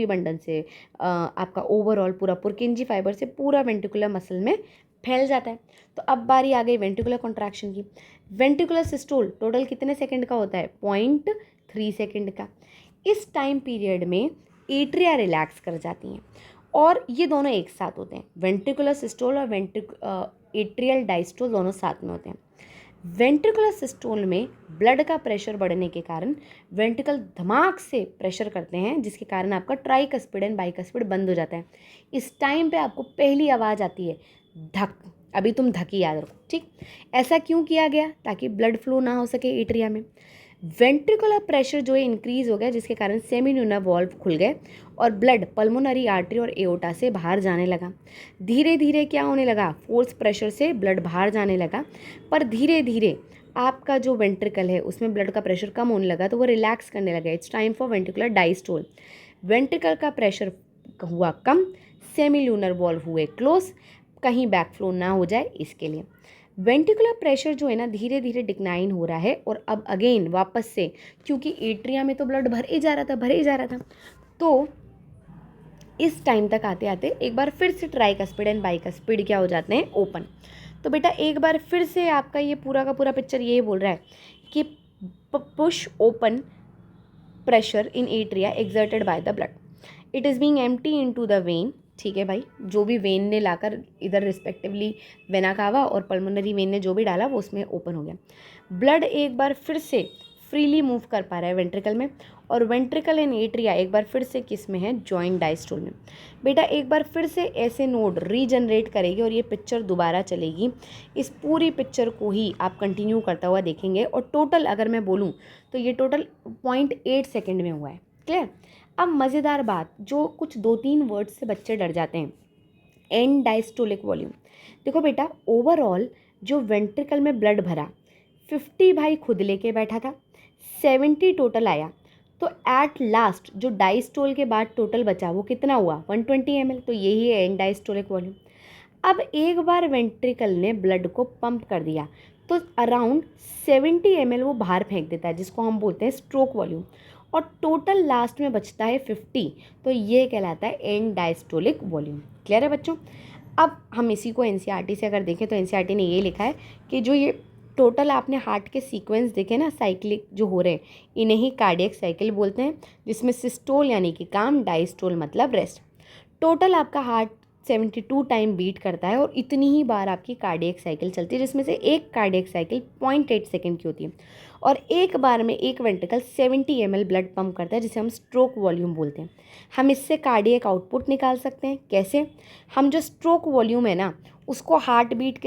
बंडल से आपका ओवरऑल पूरा पुरकिंजी फाइबर से पूरा वेंट्रिकुलर मसल में फैल जाता है। तो अब बारी आ गई वेंट्रिकुलर कॉन्ट्रैक्शन की। वेंट्रिकुलर सिस्टोल टोटल कितने सेकंड का होता है, 0.3 सेकंड का। इस टाइम पीरियड में एट्रिया रिलैक्स कर जाती हैं और ये दोनों एक साथ होते हैं। वेंट्रिकुलर सिस्टोल और एट्रियल डायस्टोल दोनों साथ में होते हैं। वेंट्रिकुलर सिस्टोल में ब्लड का प्रेशर बढ़ने के कारण वेंट्रिकल धमाक से प्रेशर करते हैं, जिसके कारण आपका ट्राइकस्पिड एंड बाइकस्पिड बंद हो जाता है। इस टाइम पे आपको पहली आवाज़ आती है धक। अभी तुम धकी याद रखो, ठीक। ऐसा क्यों किया गया, ताकि ब्लड फ्लो ना हो सके एट्रिया में। वेंट्रिकुलर प्रेशर जो है इंक्रीज हो गया, जिसके कारण सेमी ल्यूनर वॉल्व खुल गए और ब्लड पल्मोनरी आर्टरी और एओर्टा से बाहर जाने लगा। धीरे धीरे क्या होने लगा, फोर्स प्रेशर से ब्लड बाहर जाने लगा, पर धीरे धीरे आपका जो वेंट्रिकल है उसमें ब्लड का प्रेशर कम होने लगा, तो वो रिलैक्स करने लगा। It's time for ventricular diastole. Ventricle का प्रेशर हुआ कम, सेमी ल्यूनर वॉल्व हुए क्लोज, कहीं बैकफ्लो ना हो जाए इसके लिए। वेंट्रिकुलर प्रेशर जो है ना धीरे धीरे डिक्लाइन हो रहा है, और अब अगेन वापस से, क्योंकि एट्रिया में तो ब्लड भरे जा रहा था, तो इस टाइम तक आते आते एक बार फिर से ट्राइकस्पिड एंड बाइकस्पिड क्या हो जाते हैं, ओपन। तो बेटा एक बार फिर से आपका ये पूरा का पूरा पिक्चर ये बोल रहा है कि push open pressure in atria exerted by the blood, it is being empty into the when. ठीक है भाई, जो भी वेन ने लाकर इधर रिस्पेक्टिवली वेना कावा और पल्मोनरी वेन ने जो भी डाला वो उसमें ओपन हो गया। ब्लड एक बार फिर से फ्रीली मूव कर पा रहा है वेंट्रिकल में, और वेंट्रिकल एंड एट्रिया एक बार फिर से किस में है, जॉइंट डायस्टोल में। बेटा एक बार फिर से ऐसे नोड रीजनरेट करेगी और ये पिक्चर दोबारा चलेगी। इस पूरी पिक्चर को ही आप कंटिन्यू करता हुआ देखेंगे, और टोटल अगर मैं बोलूँ तो ये टोटल 0.8 सेकेंड में हुआ है। क्लियर। अब मज़ेदार बात, जो कुछ 2-3 वर्ड्स से बच्चे डर जाते हैं, एंड डायस्टोलिक वॉल्यूम। देखो बेटा, ओवरऑल जो वेंट्रिकल में ब्लड भरा 50 भाई खुद लेके बैठा था, 70 टोटल आया, तो एट लास्ट जो डायस्टोल के बाद टोटल बचा वो कितना हुआ, 120 ml। तो यही है एंड डायस्टोलिक वॉल्यूम। अब एक बार वेंट्रिकल ने ब्लड को पंप कर दिया तो अराउंड 70 ml वो बाहर फेंक देता है, जिसको हम बोलते हैं स्ट्रोक वॉल्यूम, और टोटल लास्ट में बचता है 50, तो ये कहलाता है एंड डायस्टोलिक वॉल्यूम। क्लियर है बच्चों। अब हम इसी को एनसीईआरटी से अगर देखें तो एनसीईआरटी ने ये लिखा है कि जो ये टोटल आपने हार्ट के सीक्वेंस देखे ना, साइक्लिक जो हो रहे हैं, इन्हें ही कार्डियक साइकिल बोलते हैं, जिसमें सिस्टोल यानी कि काम, डायस्टोल मतलब रेस्ट। टोटल आपका हार्ट 72 टाइम बीट करता है और इतनी ही बार आपकी कार्डियक साइकिल चलती है, जिसमें से एक कार्डियक साइकिल 0.8 सेकेंड की होती है, और एक बार में एक वेंट्रिकल 70 ml ब्लड पंप करता है, जिसे हम स्ट्रोक वॉल्यूम बोलते हैं। हम इससे कार्डियक आउटपुट निकाल सकते हैं। कैसे? हम जो स्ट्रोक वॉल्यूम है ना, उसको हार्ट रेट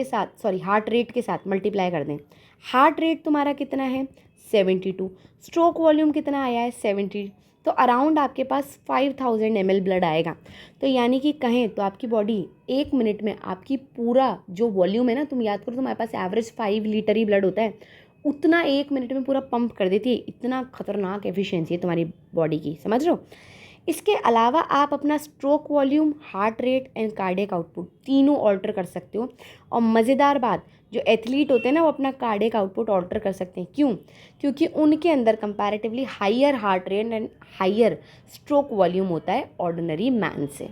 के साथ मल्टीप्लाई कर दें। हार्ट रेट तुम्हारा कितना है, 72, स्ट्रोक वॉल्यूम कितना आया है, 70, तो अराउंड आपके पास 5000 ml ब्लड आएगा। तो यानी कि कहें तो आपकी बॉडी 1 मिनट में आपकी पूरा जो वॉल्यूम है ना, तुम याद करो तुम्हारे पास एवरेज 5 लीटर ही ब्लड होता है, उतना 1 मिनट में पूरा पंप कर देती है। इतना खतरनाक एफिशिएंसी है तुम्हारी बॉडी की, समझ रहे हो। इसके अलावा आप अपना stroke volume, heart rate and cardiac output तीनों ऑल्टर कर सकते हो। और मज़ेदार बात, जो एथलीट होते हैं ना, वो अपना कार्डियक आउटपुट ऑल्टर कर सकते हैं। क्यों? क्योंकि उनके अंदर comparatively higher heart rate and higher stroke volume होता है ऑर्डिनरी मैन से।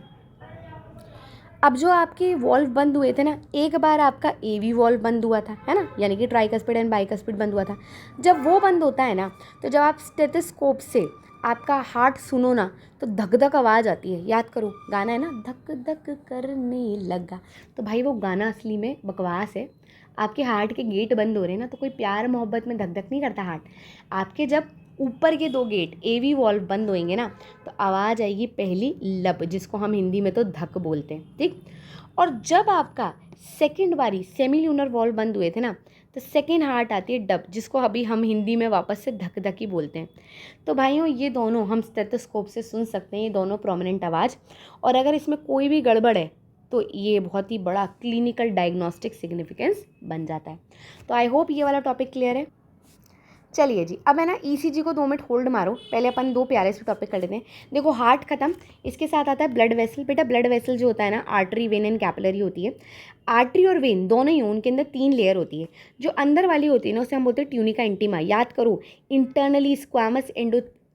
अब जो आपके वॉल्व बंद हुए थे ना, एक बार आपका एवी वॉल्व बंद हुआ था, है ना, यानी कि ट्राइकस्पिड एंड बाइकस्पिड बंद हुआ था। जब वो बंद होता है ना, तो जब आप स्टेथोस्कोप से आपका हार्ट सुनो ना, तो धक धक आवाज़ आती है। याद करो, गाना है ना, धक धक करने लगा, तो भाई वो गाना असली में बकवास है। आपके हार्ट के गेट बंद हो रहे हैं ना, तो कोई प्यार मोहब्बत में धक धक नहीं करता हार्ट। आपके जब ऊपर के 2 गेट एवी वॉल्व बंद होंगे ना, तो आवाज़ आएगी पहली लब, जिसको हम हिंदी में तो धक बोलते हैं, ठीक। और जब आपका सेकंड बारी सेमील्यूनर वॉल्व बंद हुए थे ना, तो सेकंड हार्ट आती है डब, जिसको अभी हम हिंदी में वापस से धक धक ही बोलते हैं। तो भाइयों, ये दोनों हम स्टेथोस्कोप से सुन सकते हैं, ये दोनों प्रोमिनेंट आवाज़। और अगर इसमें कोई भी गड़बड़ है तो ये बहुत ही बड़ा क्लिनिकल डायग्नोस्टिक सिग्निफिकेंस बन जाता है। तो आई होप ये वाला टॉपिक क्लियर है। चलिए जी, अब है ना ईसीजी को 2 मिनट होल्ड मारो, पहले अपन 2 प्यारे से टॉपिक कर लेते हैं। देखो, हार्ट खत्म, इसके साथ आता है ब्लड वेसल। बेटा ब्लड वेसल जो होता है ना, आर्टरी, वेन एंड कैपिलरी होती है। आर्टरी और वेन दोनों ही, उनके अंदर 3 लेयर होती है। जो अंदर वाली होती है ना, उसे हम बोलते हैं ट्यूनिका इंटीमा। याद करो, इंटरनली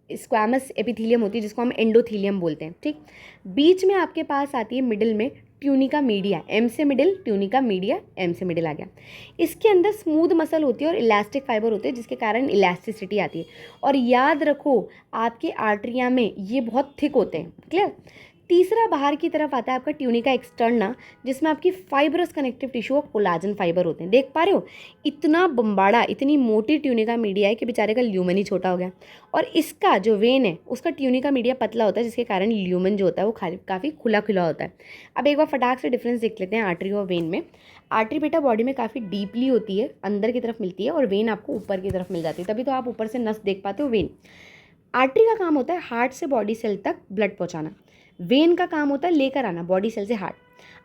स्क्वामस एपिथीलियम होती है, जिसको हम एंडोथीलियम बोलते हैं, ठीक। बीच में आपके पास आती है मिडिल में ट्यूनिका मीडिया, एम से मिडिल, ट्यूनिका मीडिया, एम से मिडिल आ गया। इसके अंदर स्मूथ मसल होती है और इलास्टिक फाइबर होते हैं, जिसके कारण इलास्टिसिटी आती है। और याद रखो, आपके आर्टरिया में ये बहुत थिक होते हैं। क्लियर। तीसरा बाहर की तरफ आता है आपका ट्यूनिका एक्सटर्ना, जिसमें आपकी फाइब्रस कनेक्टिव टिश्यू और कोलाजन फाइबर होते हैं। देख पा रहे हो, इतना बम्बाड़ा, इतनी मोटी ट्यूनिका मीडिया है कि बेचारे का ल्यूमन ही छोटा हो गया। और इसका जो वेन है, उसका ट्यूनिका मीडिया पतला होता है, जिसके कारण ल्यूमन जो होता है वो काफ़ी खुला खुला होता है। अब एक बार फटाक से डिफरेंस देख लेते हैं आर्टरी और वेन में। आर्टरी बेटा बॉडी में काफ़ी डीपली होती है, अंदर की तरफ मिलती है, और वेन आपको ऊपर की तरफ मिल जाती है, तभी तो आप ऊपर से नस देख पाते हो। वेन, आर्टरी का काम होता है हार्ट से बॉडी सेल तक ब्लड पहुंचाना। वेन का काम होता है लेकर आना बॉडी सेल से हार्ट।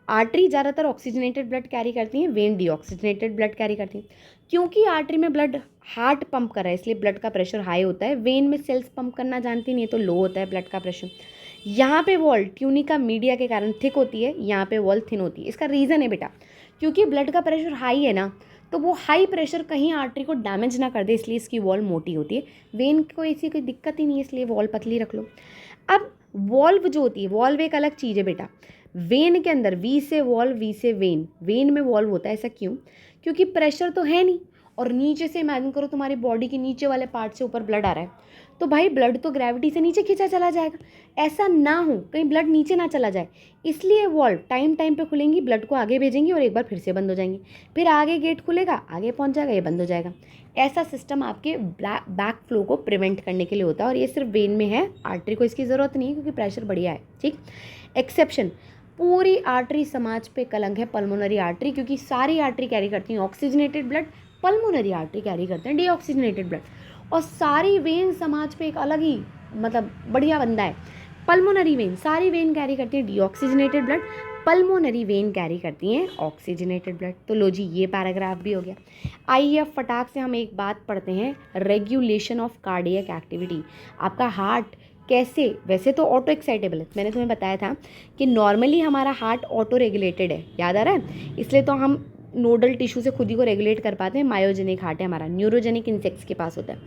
आर्टरी ज़्यादातर ऑक्सीजनेटेड ब्लड कैरी करती हैं, वेन डीऑक्सीजनेटेड ब्लड कैरी करती हैं। क्योंकि आर्टरी में ब्लड हार्ट पंप कर रहा है, इसलिए ब्लड का प्रेशर हाई होता है। वेन में सेल्स पंप करना जानती नहीं है, तो लो होता है ब्लड का प्रेशर। यहाँ पे वॉल ट्यूनिका मीडिया के कारण थिक होती है, यहाँ पे वॉल थिन होती है। इसका रीज़न है बेटा, क्योंकि ब्लड का प्रेशर हाई है ना, तो वो हाई प्रेशर कहीं आर्टरी को डैमेज ना कर दे, इसलिए इसकी वॉल मोटी होती है। वेन को ऐसी कोई दिक्कत ही नहीं है, इसलिए वॉल पतली रख लो। अब वॉल्व जो होती है, वॉल्व एक अलग चीज़ है बेटा। वेन के अंदर वी से वॉल्व, वी से वेन, वेन में वॉल्व होता है। ऐसा क्यों? क्योंकि प्रेशर तो है नहीं, और नीचे से इमेजिन करो तुम्हारी बॉडी के नीचे वाले पार्ट से ऊपर ब्लड आ रहा है, तो भाई ब्लड तो ग्रेविटी से नीचे खींचा चला जाएगा। ऐसा ना हो कहीं ब्लड नीचे ना चला जाए, इसलिए वॉल्व टाइम टाइम पे खुलेंगी, ब्लड को आगे भेजेंगी और एक बार फिर से बंद हो जाएंगी, फिर आगे गेट खुलेगा, आगे पहुंच जाएगा, ये बंद हो जाएगा। ऐसा सिस्टम आपके बैक फ्लो को प्रिवेंट करने के लिए होता है, और ये सिर्फ वेन में है, आर्टरी को इसकी ज़रूरत नहीं है क्योंकि प्रेशर बढ़िया है। ठीक, एक्सेप्शन, पूरी आर्टरी समाज पे कलंक है पल्मोनरी आर्टरी, क्योंकि सारी आर्टरी कैरी करती हैं oxygenated blood, pulmonary artery carry करते हैं डीऑक्सीजनेटेड ब्लड। और सारी वेन समाज पे एक अलग ही मतलब बढ़िया बंदा है, पल्मोनरी वेन, सारी वेन कैरी करती है deoxygenated blood, pulmonary vein carry करती हैं ऑक्सीजनेटेड ब्लड। तो लो जी, ये पैराग्राफ भी हो गया। आइए अब फटाक से हम एक बात पढ़ते हैं, रेगुलेशन ऑफ कार्डियक एक्टिविटी। आपका हार्ट कैसे, वैसे तो ऑटो एक्साइटेबल है, मैंने तुम्हें बताया था कि नॉर्मली हमारा हार्ट ऑटो रेगुलेटेड है, याद आ रहा है, इसलिए तो हम नोडल टिश्यू से खुद ही को रेगुलेट कर पाते हैं। मायोजेनिक हार्ट है हमारा, न्यूरोजेनिक इंसेक्ट्स के पास होता है।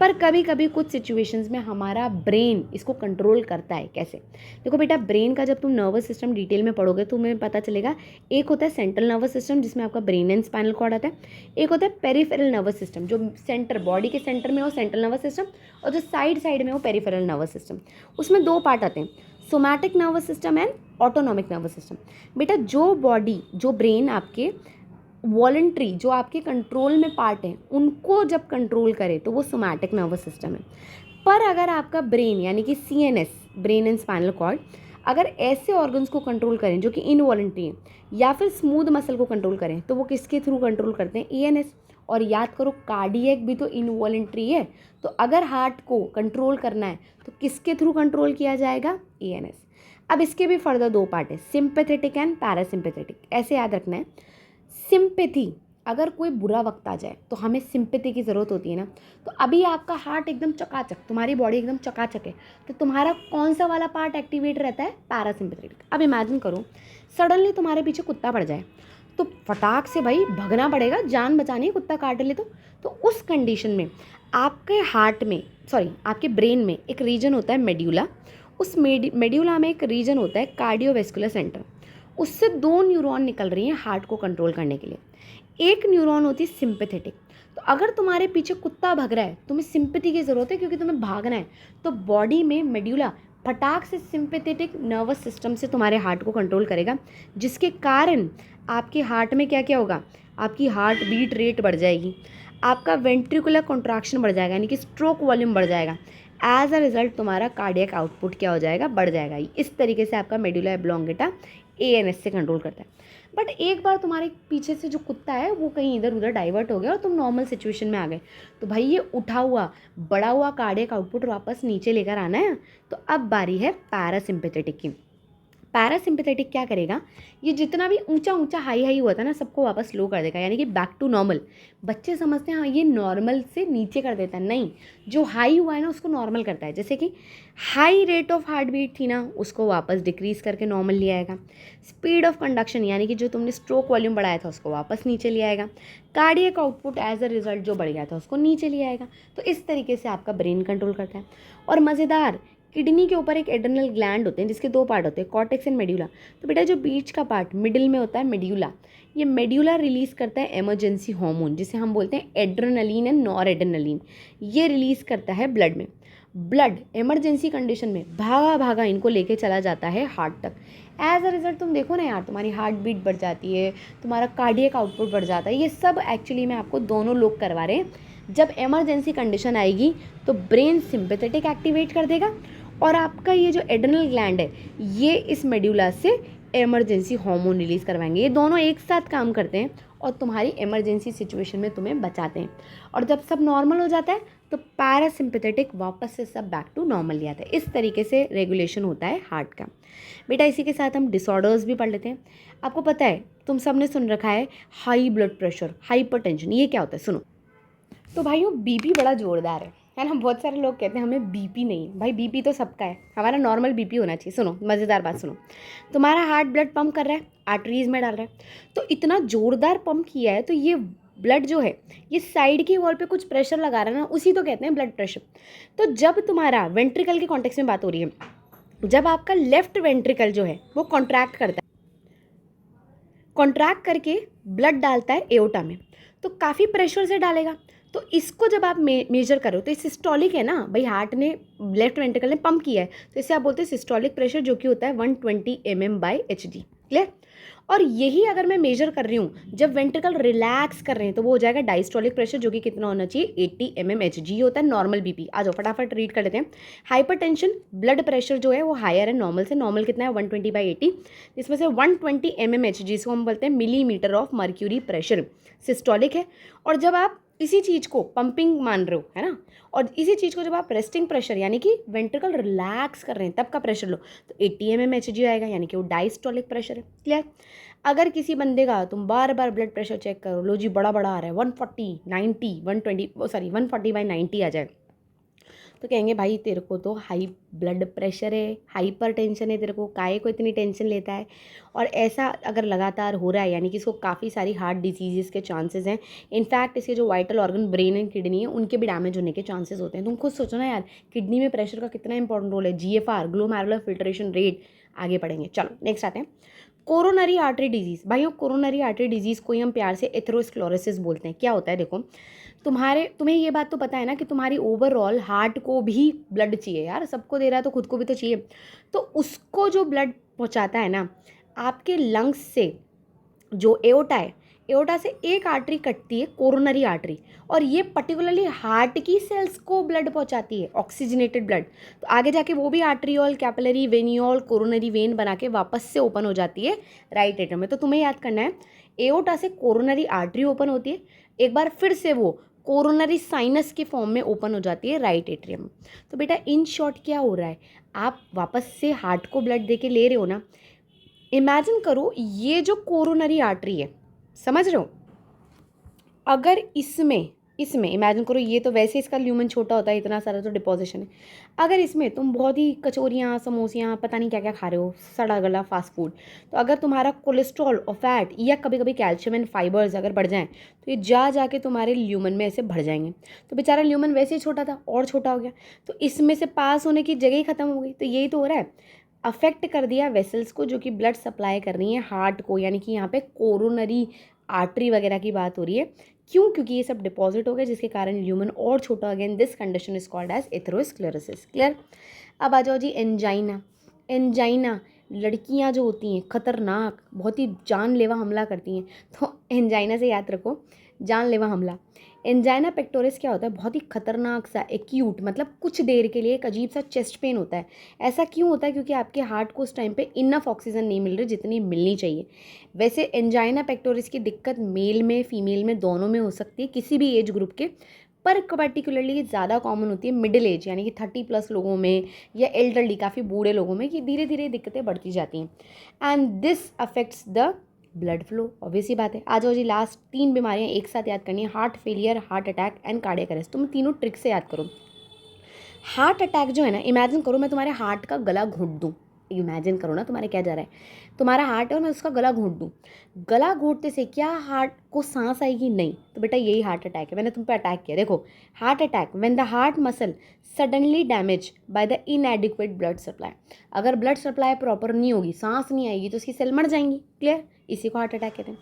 पर कभी कभी कुछ सिचुएशंस में हमारा ब्रेन इसको कंट्रोल करता है। कैसे? देखो बेटा, ब्रेन का जब तुम नर्वस सिस्टम डिटेल में पढ़ोगे तो तुम्हें पता चलेगा, एक होता है सेंट्रल नर्वस सिस्टम जिसमें आपका ब्रेन एंड स्पाइनल कॉर्ड आता है, एक होता है पेरिफेरल नर्वस सिस्टम जो सेंटर, बॉडी के सेंटर में हो सेंट्रल नर्वस सिस्टम, और जो साइड साइड में हो पेरिफेरल नर्वस सिस्टम। उसमें दो पार्ट आते हैं, somatic nervous system and autonomic nervous system. बेटा जो बॉडी, जो ब्रेन आपके वॉलंटरी, जो आपके कंट्रोल में पार्ट हैं, उनको जब कंट्रोल करे तो वो सोमैटिक नर्वस सिस्टम है। पर अगर आपका ब्रेन यानी कि CNS, brain and spinal cord, अगर ऐसे ऑर्गन्स को कंट्रोल करें जो कि इनवॉलंटरी हैं, या फिर स्मूथ मसल को कंट्रोल करें, तो वो किसके थ्रू कंट्रोल करते हैं? ENS। और याद करो, कार्डियक भी तो इनवॉलंटरी है, तो अगर हार्ट को कंट्रोल करना है तो किसके थ्रू कंट्रोल किया जाएगा? ENS। अब इसके भी फर्दर दो पार्ट है, सिंपैथेटिक एंड पैरासिम्पैथेटिक। ऐसे याद रखना है, सिंपैथी, अगर कोई बुरा वक्त आ जाए तो हमें सिंपैथी की ज़रूरत होती है ना। तो अभी आपका हार्ट एकदम चकाचक, तुम्हारी बॉडी एकदम चकाचक है, तो तुम्हारा कौन सा वाला पार्ट एक्टिवेट रहता है? पैरासिम्पैथेटिक। अब इमेजिन करो सडनली तुम्हारे पीछे कुत्ता पड़ जाए, तो फटाक से भाई भगना पड़ेगा, जान बचानी है, कुत्ता काट ले तो उस कंडीशन में आपके हार्ट में, सॉरी आपके ब्रेन में एक रीजन होता है मेड्यूला, उस मेड्यूला में एक रीजन होता है कार्डियोवेस्कुलर सेंटर, उससे दो न्यूरॉन निकल रही हैं हार्ट को कंट्रोल करने के लिए। एक न्यूरॉन होती है सिंपैथेटिक। तो अगर तुम्हारे पीछे कुत्ता भाग रहा है, तुम्हें सिंपैथी की ज़रूरत है क्योंकि तुम्हें भागना है, तो बॉडी में मेड्यूला फटाक से सिंपैथेटिक नर्वस सिस्टम से तुम्हारे हार्ट को कंट्रोल करेगा, जिसके कारण आपके हार्ट में क्या क्या होगा? आपकी हार्ट बीट रेट बढ़ जाएगी, आपका वेंट्रिकुलर कॉन्ट्रैक्शन बढ़ जाएगा, यानी कि स्ट्रोक वॉल्यूम बढ़ जाएगा। एज अ रिजल्ट तुम्हारा कार्डियक आउटपुट क्या हो जाएगा? बढ़ जाएगा। इस तरीके से आपका मेडुला ऑब्लोंगेटा ANS से कंट्रोल करता है। बट एक बार तुम्हारे पीछे से जो कुत्ता है वो कहीं इधर उधर डाइवर्ट हो गया और तुम नॉर्मल सिचुएशन में आ गए, तो भाई ये उठा हुआ बड़ा हुआ कार्डियक आउटपुट वापस नीचे लेकर आना है। तो अब बारी है पैरासिम्पैथेटिक की। पैरासिम्पैथेटिक क्या करेगा? ये जितना भी ऊंचा ऊंचा हाई हाई हुआ था ना, सबको वापस लो कर देगा, यानी कि बैक टू नॉर्मल। बच्चे समझते हैं हाँ ये नॉर्मल से नीचे कर देता है, नहीं, जो हाई हुआ है ना उसको नॉर्मल करता है। जैसे कि high rate of heart beat थी ना, उसको वापस डिक्रीज करके नॉर्मल ले आएगा। स्पीड ऑफ कंडक्शन, यानी कि जो तुमने स्ट्रोक वॉल्यूम बढ़ाया था उसको वापस नीचे ले आएगा। Cardiac output as a result जो बढ़ गया था उसको नीचे ले आएगा। तो इस तरीके से आपका ब्रेन कंट्रोल करता है। और मज़ेदार, किडनी के ऊपर एक एड्रेनल ग्लैंड होते हैं जिसके दो पार्ट होते हैं, कॉर्टेक्स एंड मेड्यूला। तो बेटा जो बीच का पार्ट मिडिल में होता है मेड्यूला, ये मेड्यूला रिलीज़ करता है इमरजेंसी हार्मोन जिसे हम बोलते हैं एड्रेनलिन एंड नॉर एड्रेनलिन। ये रिलीज़ करता है ब्लड में। ब्लड इमरजेंसी कंडीशन में भागा भागा इनको लेके चला जाता है हार्ट तक। एज अ रिजल्ट तुम देखो ना यार, तुम्हारी हार्ट बीट बढ़ जाती है, तुम्हारा कार्डियक आउटपुट बढ़ जाता है। ये सब एक्चुअली में आपको दोनों लोग करवा रहे हैं। जब इमरजेंसी कंडीशन आएगी तो ब्रेन सिंपैथेटिक एक्टिवेट कर देगा और आपका ये जो एड्रेनल ग्लैंड है ये इस मेड्यूला से इमरजेंसी हार्मोन रिलीज़ करवाएंगे। ये दोनों एक साथ काम करते हैं और तुम्हारी इमरजेंसी सिचुएशन में तुम्हें बचाते हैं। और जब सब नॉर्मल हो जाता है तो पैरासिम्पैथेटिक वापस से सब बैक टू नॉर्मल ले आता है। इस तरीके से रेगुलेशन होता है हार्ट का। बेटा इसी के साथ हम डिसऑर्डर्स भी पढ़ लेते हैं। आपको पता है, तुम सब ने सुन रखा है हाई ब्लड प्रेशर, हाइपरटेंशन, ये क्या होता है? सुनो तो भाइयों, बीपी बड़ा ज़ोरदार है ना। बहुत सारे लोग कहते हैं हमें बीपी नहीं है। भाई बीपी तो सबका है, हमारा नॉर्मल बीपी होना चाहिए। सुनो मज़ेदार बात सुनो, तुम्हारा हार्ट ब्लड पंप कर रहा है, आर्टरीज में डाल रहा है, तो इतना ज़ोरदार पंप किया है तो ये ब्लड जो है ये साइड की वॉल पे कुछ प्रेशर लगा रहा है ना, उसी तो कहते हैं ब्लड प्रेशर। तो जब तुम्हारा वेंट्रिकल के कॉन्टेक्स्ट में बात हो रही है, जब आपका लेफ्ट वेंट्रिकल जो है वो कॉन्ट्रैक्ट करता है, कॉन्ट्रैक्ट करके ब्लड डालता है एओर्टा में, तो काफ़ी प्रेशर से डालेगा। तो इसको जब आप मेजर करो तो ये सिस्टोलिक है ना भाई, हार्ट ने लेफ्ट वेंट्रिकल ने पंप किया है, तो इसे आप बोलते हैं सिस्टोलिक प्रेशर, जो कि होता है 120 mm/Hg। क्लियर। और यही अगर मैं मेजर कर रही हूँ जब वेंट्रिकल रिलैक्स कर रहे हैं तो वो हो जाएगा डायस्टोलिक प्रेशर, जो कि कितना होना चाहिए 80 mm/Hg होता है नॉर्मल बीपी। आ जाओ फटाफट रीड कर लेते हैं। हाइपरटेंशन, ब्लड प्रेशर जो है वो हायर है नॉर्मल से। नॉर्मल कितना है 120/80, जिसमें से 120 mm/Hg जिसको हम बोलते हैं millimetre of mercury pressure, systolic है। और जब आप इसी चीज़ को पंपिंग मान रहे हो, है ना, और इसी चीज़ को जब आप रेस्टिंग प्रेशर यानी कि वेंट्रिकल रिलैक्स कर रहे हैं तब का प्रेशर लो तो 80 mm/Hg आएगा, यानी कि वो डायस्टोलिक प्रेशर है। क्लियर। अगर किसी बंदे का तुम बार बार ब्लड प्रेशर चेक करो, लो जी बड़ा बड़ा आ रहा है 140 90 120 सॉरी 140/90 आ जाए, तो कहेंगे भाई तेरे को तो हाई ब्लड प्रेशर है, हाइपर टेंशन है, तेरे को काहे को इतनी टेंशन लेता है। और ऐसा अगर लगातार हो रहा है यानी कि इसको काफ़ी सारी हार्ट डिजीज़ के चांसेस हैं। इनफैक्ट इसके जो vital organ brain and kidney है उनके भी डैमेज होने के चांसेस होते हैं। तुम खुद सोचो ना यार, किडनी में प्रेशर का कितना इंपॉर्टेंट रोल है। GFR, ग्लोमेरुलर फिल्ट्रेशन रेट, आगे पढ़ेंगे। चलो नेक्स्ट आते हैं, कोरोनरी आर्टरी डिजीज़। भाइयों कोरोनरी आर्टरी डिजीज़ को ही हम प्यार से एथेरोस्क्लेरोसिस बोलते हैं। क्या होता है देखो, तुम्हें ये बात तो पता है ना कि तुम्हारी ओवरऑल हार्ट को भी ब्लड चाहिए यार, सबको दे रहा है तो खुद को भी तो चाहिए। तो उसको जो ब्लड पहुंचाता है ना आपके लंग्स से, जो एओटा है, एओटा से एक आर्टरी कटती है कोरोनरी आर्टरी, और ये पर्टिकुलरली हार्ट की सेल्स को ब्लड पहुंचाती है, ऑक्सीजनेटेड ब्लड। तो आगे जाके वो भी आर्टरियोल, कैपिलरी, वेनियोल, कोरोनरी वेन बना के वापस से ओपन हो जाती है राइट एट्रियम में। तो तुम्हें याद करना है एओटा से कोरोनरी आर्टरी ओपन होती है, एक बार फिर से वो कोरोनरी साइनस के फॉर्म में ओपन हो जाती है राइट एट्रियम। तो बेटा इन शॉर्ट क्या हो रहा है, आप वापस से हार्ट को ब्लड दे के ले रहे हो ना। इमेजिन करो ये जो कोरोनरी आर्टरी है, समझ रहे हो, अगर इसमें इसमें इमेजिन करो, ये तो वैसे इसका ल्यूमन छोटा होता है, इतना सारा तो डिपोजिशन है। अगर इसमें तुम बहुत ही कचौरियाँ, समोसियाँ, पता नहीं क्या क्या खा रहे हो, सड़ा गला फास्ट फूड, तो अगर तुम्हारा कोलेस्ट्रॉल और फैट या कभी कभी कैल्शियम एंड फाइबर्स अगर बढ़ जाएँ तो ये जाके तुम्हारे ल्यूमन में ऐसे बढ़ जाएंगे। तो बेचारा ल्यूमन वैसे ही छोटा था और छोटा हो गया, तो इसमें से पास होने की जगह ही खत्म हो गई। तो यही तो हो रहा है, अफेक्ट कर दिया वेसल्स को जो कि ब्लड सप्लाई कर रही हैं हार्ट को, यानी कि यहाँ पे कोरोनरी आर्टरी वगैरह की बात हो रही है। क्यों? क्योंकि ये सब डिपॉजिट हो गया जिसके कारण ल्यूमन और छोटा। Again this condition is called as atherosclerosis. Clear. अब आ जाओ जी एंजाइना। एंजाइना लड़कियां जो होती हैं खतरनाक, बहुत ही जानलेवा हमला करती हैं, तो एंजाइना से याद रखो जानलेवा हमला। एंजाइना पेक्टोरिस क्या होता है, बहुत ही खतरनाक सा एक्यूट, मतलब कुछ देर के लिए एक अजीब सा चेस्ट पेन होता है। ऐसा क्यों होता है? क्योंकि आपके हार्ट को उस टाइम पे इनफ ऑक्सीजन नहीं मिल रही जितनी मिलनी चाहिए। वैसे एंजाइना पेक्टोरिस की दिक्कत मेल में फीमेल में दोनों में हो सकती है, किसी भी एज ग्रुप के, पर पर्टिकुलरली ज़्यादा कॉमन होती है मिडिल एज यानी कि 30+ लोगों में, या एल्डरली काफ़ी बूढ़े लोगों में, कि धीरे धीरे दिक्कतें बढ़ती जाती हैं। And this affects the blood flow, obvious सी बात है। आ जाओ जी लास्ट 3 बीमारियां एक साथ याद करनी है, heart failure, heart attack and cardiac arrest. तुम तीनों ट्रिक से याद करो। हार्ट अटैक जो है ना, इमेजिन करो मैं तुम्हारे हार्ट का गला घोंट दूँ। इमेजिन करो ना तुम्हारे क्या जा रहा है, तुम्हारा हार्ट है और मैं उसका गला घोंट दूँ। गला घोंटते से क्या हार्ट को सांस आएगी? नहीं। तो बेटा यही हार्ट अटैक है, मैंने तुम पे अटैक किया। देखो heart attack when the heart muscle suddenly damage by the इनएडिक्वेट blood supply. अगर ब्लड सप्लाई प्रॉपर नहीं होगी, सांस नहीं आएगी, तो उसकी सेल मर जाएंगी। क्लियर। इसी को हार्ट अटैक कहते हैं।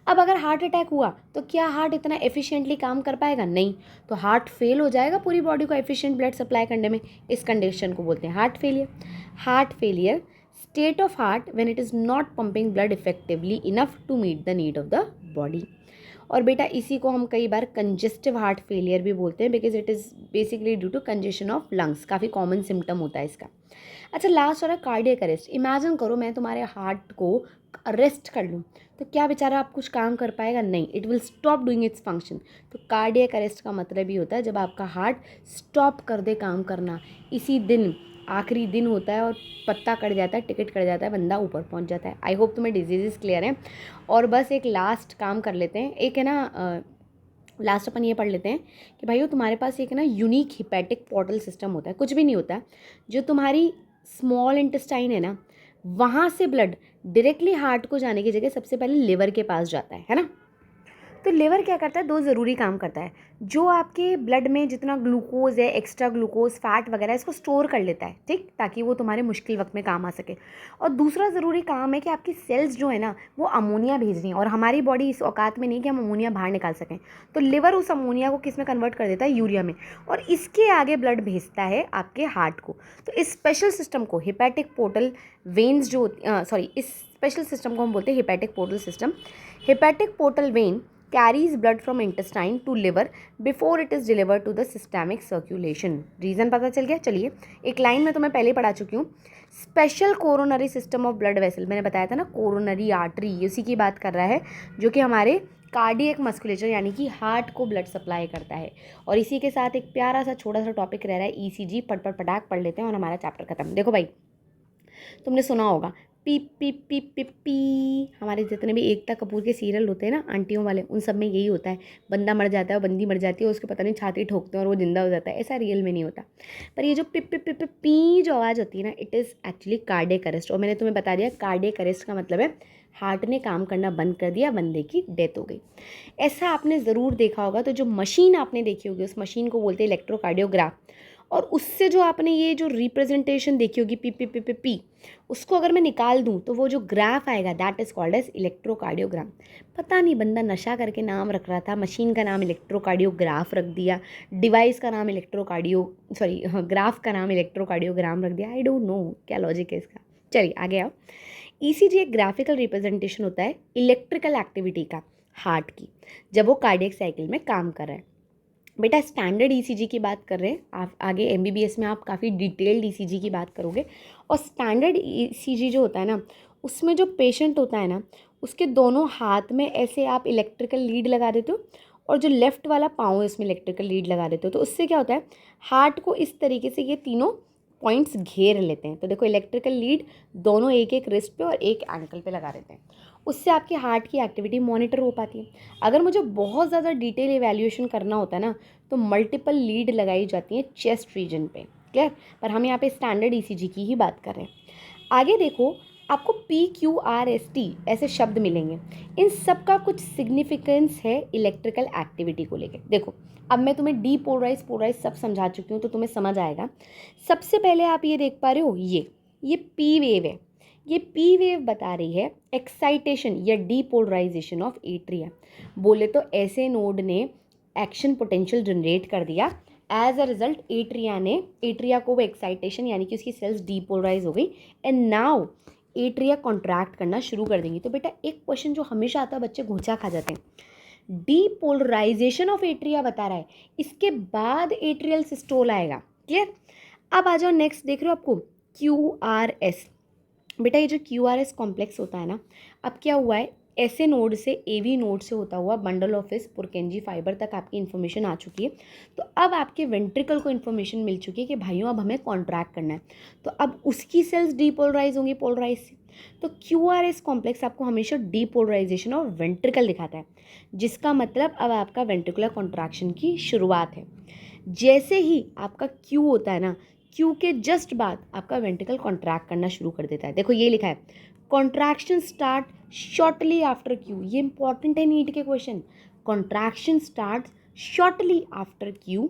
अब अगर हार्ट अटैक हुआ तो क्या हार्ट इतना एफिशिएंटली काम कर पाएगा? नहीं। तो हार्ट फेल हो जाएगा पूरी बॉडी को एफिशिएंट ब्लड सप्लाई करने में। इस कंडीशन को बोलते हैं heart failure. Heart failure, state of heart when it is not pumping blood effectively enough to meet the need of the body. और बेटा इसी को हम कई बार कंजेस्टिव हार्ट फेलियर भी बोलते हैं, because it is basically due to congestion of lungs. काफ़ी कॉमन सिम्टम होता है इसका। अच्छा लास्ट और है कार्डियक अरेस्ट। इमेजिन करो मैं तुम्हारे हार्ट को अरेस्ट कर लूँ, तो क्या बेचारा आप कुछ काम कर पाएगा? नहीं, it will stop doing its function. तो कार्डियक अरेस्ट का मतलब ही होता है जब आपका हार्ट स्टॉप कर दे काम करना, इसी दिन आखिरी दिन होता है और पत्ता कट जाता है, टिकट कट जाता है, बंदा ऊपर पहुंच जाता है। आई होप तुम्हें डिजीजेस क्लियर हैं। और बस एक लास्ट काम कर लेते हैं, एक है ना लास्ट अपन ये पढ़ लेते हैं कि भाइयों तुम्हारे पास एक ना यूनिक हिपैटिक पोर्टल सिस्टम होता है। कुछ भी नहीं होता है, जो तुम्हारी स्मॉल इंटेस्टाइन है ना, वहाँ से ब्लड डायरेक्टली हार्ट को जाने की जगह सबसे पहले लिवर के पास जाता है ना। तो लिवर क्या करता है, दो ज़रूरी काम करता है। जो आपके ब्लड में जितना ग्लूकोज़ है, एक्स्ट्रा ग्लूकोज़, फैट वगैरह, इसको स्टोर कर लेता है, ठीक, ताकि वो तुम्हारे मुश्किल वक्त में काम आ सके। और दूसरा ज़रूरी काम है कि आपकी सेल्स जो है ना, वो अमोनिया भेज रही हैं, और हमारी बॉडी इस औकात में नहीं कि हम अमोनिया बाहर निकाल सकें। तो लिवर उस अमोनिया को किस में कन्वर्ट कर देता है, यूरिया में, और इसके आगे ब्लड भेजता है आपके हार्ट को। तो इस स्पेशल सिस्टम को हेपेटिक पोर्टल वेन्स जो इस स्पेशल सिस्टम को हम बोलते हैं hepatic portal system. Hepatic portal vein carries blood from intestine to liver before it is delivered to the systemic circulation। Reason पता चल गया। चलिए, एक लाइन में तो मैं पहले ही पढ़ा चुकी हूँ। Special coronary system of blood vessel, मैंने बताया था ना, कोरोनरी आर्टरी, उसी की बात कर रहा है, जो कि हमारे कार्डियक मस्कुलेचर यानी कि हार्ट को ब्लड सप्लाई करता है। और इसी के साथ एक प्यारा सा छोटा सा टॉपिक रह रहा है ईसीजी, पटाक पढ़ लेते हैं और हमारा चैप्टर खत्म। देखो भाई, तुमने सुना होगा P P P P P, हमारे जितने भी एकता कपूर के सीरियल होते हैं ना आंटियों वाले, उन सब में यही होता है। बंदा मर जाता है और बंदी मर जाती है, उसके पता नहीं छाती ठोकते हैं और वो जिंदा हो जाता है। ऐसा रियल में नहीं होता। पर ये जो P P P P P जो आवाज़ होती है ना, it is actually cardiac arrest. और मैंने तुम्हें बता दिया कार्डियक अरेस्ट का मतलब है हार्ट ने काम करना बंद कर दिया, बंदे की डेथ हो गई। ऐसा आपने ज़रूर देखा होगा। तो जो मशीन आपने देखी होगी, उस मशीन को बोलते हैं इलेक्ट्रोकार्डियोग्राफ। और उससे जो आपने ये जो रिप्रेजेंटेशन देखी होगी P P P P P, उसको अगर मैं निकाल दूं तो वो जो ग्राफ आएगा, that is called as electrocardiogram. पता नहीं बंदा नशा करके नाम रख रहा था, मशीन का नाम इलेक्ट्रोकार्डियोग्राफ रख दिया, डिवाइस का नाम ग्राफ का नाम इलेक्ट्रोकार्डियोग्राम रख दिया। आई डोंट नो क्या लॉजिक है इसका। चलिए आगे आओ। ईसीजी एक ग्राफिकल रिप्रेजेंटेशन होता है इलेक्ट्रिकल एक्टिविटी का हार्ट की, जब वो कार्डियक साइकिल में काम कर रहा है। बेटा स्टैंडर्ड ईसीजी की बात कर रहे हैं आप, आगे एमबीबीएस में आप काफ़ी डिटेल्ड ईसीजी की बात करोगे। और स्टैंडर्ड ईसीजी जो होता है ना, उसमें जो पेशेंट होता है ना, उसके दोनों हाथ में ऐसे आप इलेक्ट्रिकल लीड लगा देते हो, और जो लेफ़्ट वाला पाँव है उसमें इलेक्ट्रिकल लीड लगा देते हो। तो उससे क्या होता है, हार्ट को इस तरीके से ये तीनों पॉइंट्स घेर लेते हैं। तो देखो, इलेक्ट्रिकल लीड दोनों एक एक रिस्ट पे और एक एंकल पे लगा देते हैं। उससे आपके हार्ट की एक्टिविटी मॉनिटर हो पाती है। अगर मुझे बहुत ज़्यादा डिटेल इवैल्यूएशन करना होता है ना, तो मल्टीपल लीड लगाई जाती हैं चेस्ट रीजन पे। क्लियर? पर हम यहाँ पे स्टैंडर्ड ईसीजी की ही बात कर रहे हैं। आगे देखो, आपको PQRST ऐसे शब्द मिलेंगे। इन सब का कुछ सिग्निफिकेंस है इलेक्ट्रिकल एक्टिविटी को लेकर। देखो, अब मैं तुम्हें डीपोलराइज पोलराइज सब समझा चुकी हूँ, तो तुम्हें समझ आएगा। सबसे पहले आप ये देख पा रहे हो, ये पी वेव है। ये पी वेव बता रही है एक्साइटेशन या डीपोलराइजेशन ऑफ एट्रिया। बोले तो ऐसे नोड ने एक्शन पोटेंशियल जनरेट कर दिया, एज अ रिजल्ट एट्रिया को वो एक्साइटेशन यानी कि उसकी सेल्स डीपोलराइज हो गई, एंड नाउ एट्रिया कॉन्ट्रैक्ट करना शुरू कर देंगी। तो बेटा एक क्वेश्चन जो हमेशा आता है, बच्चे घोचा खा जाते हैं, डीपोलराइजेशन ऑफ एट्रिया बता रहा है, इसके बाद एट्रियल सिस्टोल आएगा। क्लियर? अब आ जाओ नेक्स्ट, देख रहे हो आपको QRS। बेटा ये जो QRS कॉम्प्लेक्स होता है ना, अब क्या हुआ है, ऐसे नोड से AV नोड से होता हुआ बंडल ऑफ हिस पुरकेंजी फाइबर तक आपकी इन्फॉर्मेशन आ चुकी है। तो अब आपके वेंट्रिकल को इन्फॉर्मेशन मिल चुकी है कि भाइयों अब हमें कॉन्ट्रैक्ट करना है। तो अब उसकी सेल्स डीपोलराइज होंगी पोलराइज से। तो QRS कॉम्प्लेक्स आपको हमेशा डीपोलराइजेशन ऑफ वेंट्रिकल दिखाता है, जिसका मतलब अब आपका वेंट्रिकुलर कॉन्ट्रैक्शन की शुरुआत है। जैसे ही आपका Q होता है ना, Q के जस्ट बाद आपका वेंट्रिकल कॉन्ट्रैक्ट करना शुरू कर देता है। देखो ये लिखा है, contraction start shortly after Q। ये इंपॉर्टेंट है नीट के question. Contraction start shortly after Q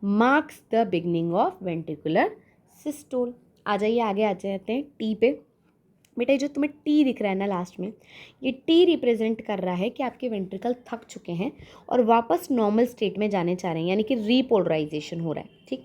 marks the beginning of ventricular systole. आ जाइए आगे, आ जाते हैं टी पे। बेटा ये जो तुम्हें टी दिख रहा है ना लास्ट में, ये टी रिप्रेजेंट कर रहा है कि आपके वेंट्रिकल थक चुके हैं और वापस नॉर्मल स्टेट में जाने चाह रहे हैं, यानी कि रीपोलराइजेशन हो रहा है। ठीक,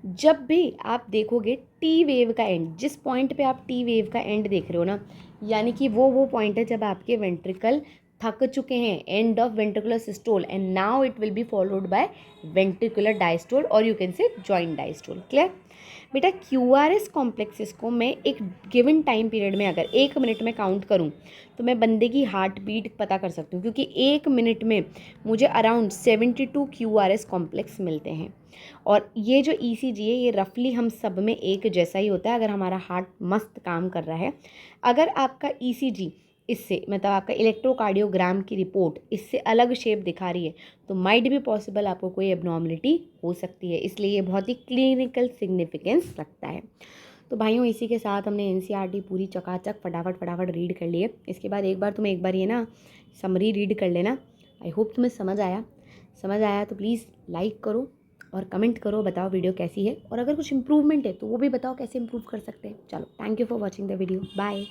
जब भी आप देखोगे टी वेव का एंड, जिस पॉइंट पे आप टी वेव का एंड देख रहे हो ना, यानी कि वो पॉइंट है जब आपके वेंट्रिकल थक चुके हैं, end of ventricular systole, and now it will be followed by ventricular diastole और you can say joint diastole. Clear? बेटा QRS कॉम्प्लेक्सेस को मैं एक गिवन टाइम पीरियड में अगर 1 मिनट में काउंट करूं, तो मैं बंदे की हार्ट बीट पता कर सकती हूँ, क्योंकि 1 मिनट में मुझे अराउंड 72 QRS कॉम्प्लेक्स मिलते हैं। और ये जो ECG है, ये रफली हम सब में एक जैसा ही होता है, अगर हमारा हार्ट मस्त काम कर रहा है। अगर आपका ECG इससे, मतलब आपका इलेक्ट्रोकार्डियोग्राम की रिपोर्ट इससे अलग शेप दिखा रही है, तो माइट भी पॉसिबल आपको कोई एबनॉर्मलिटी हो सकती है। इसलिए ये बहुत ही क्लिनिकल सिग्निफिकेंस रखता है। तो भाइयों, इसी के साथ हमने NCERT पूरी चकाचक फटाफट रीड कर ली है। इसके बाद एक बार ये ना समरी रीड कर लेना, आई होप तुम्हें समझ आया तो प्लीज़ लाइक करो और कमेंट करो, बताओ वीडियो कैसी है, और अगर कुछ इंप्रूवमेंट है तो वो भी बताओ कैसे इंप्रूव कर सकते हैं। चलो, thank you for watching the video, bye.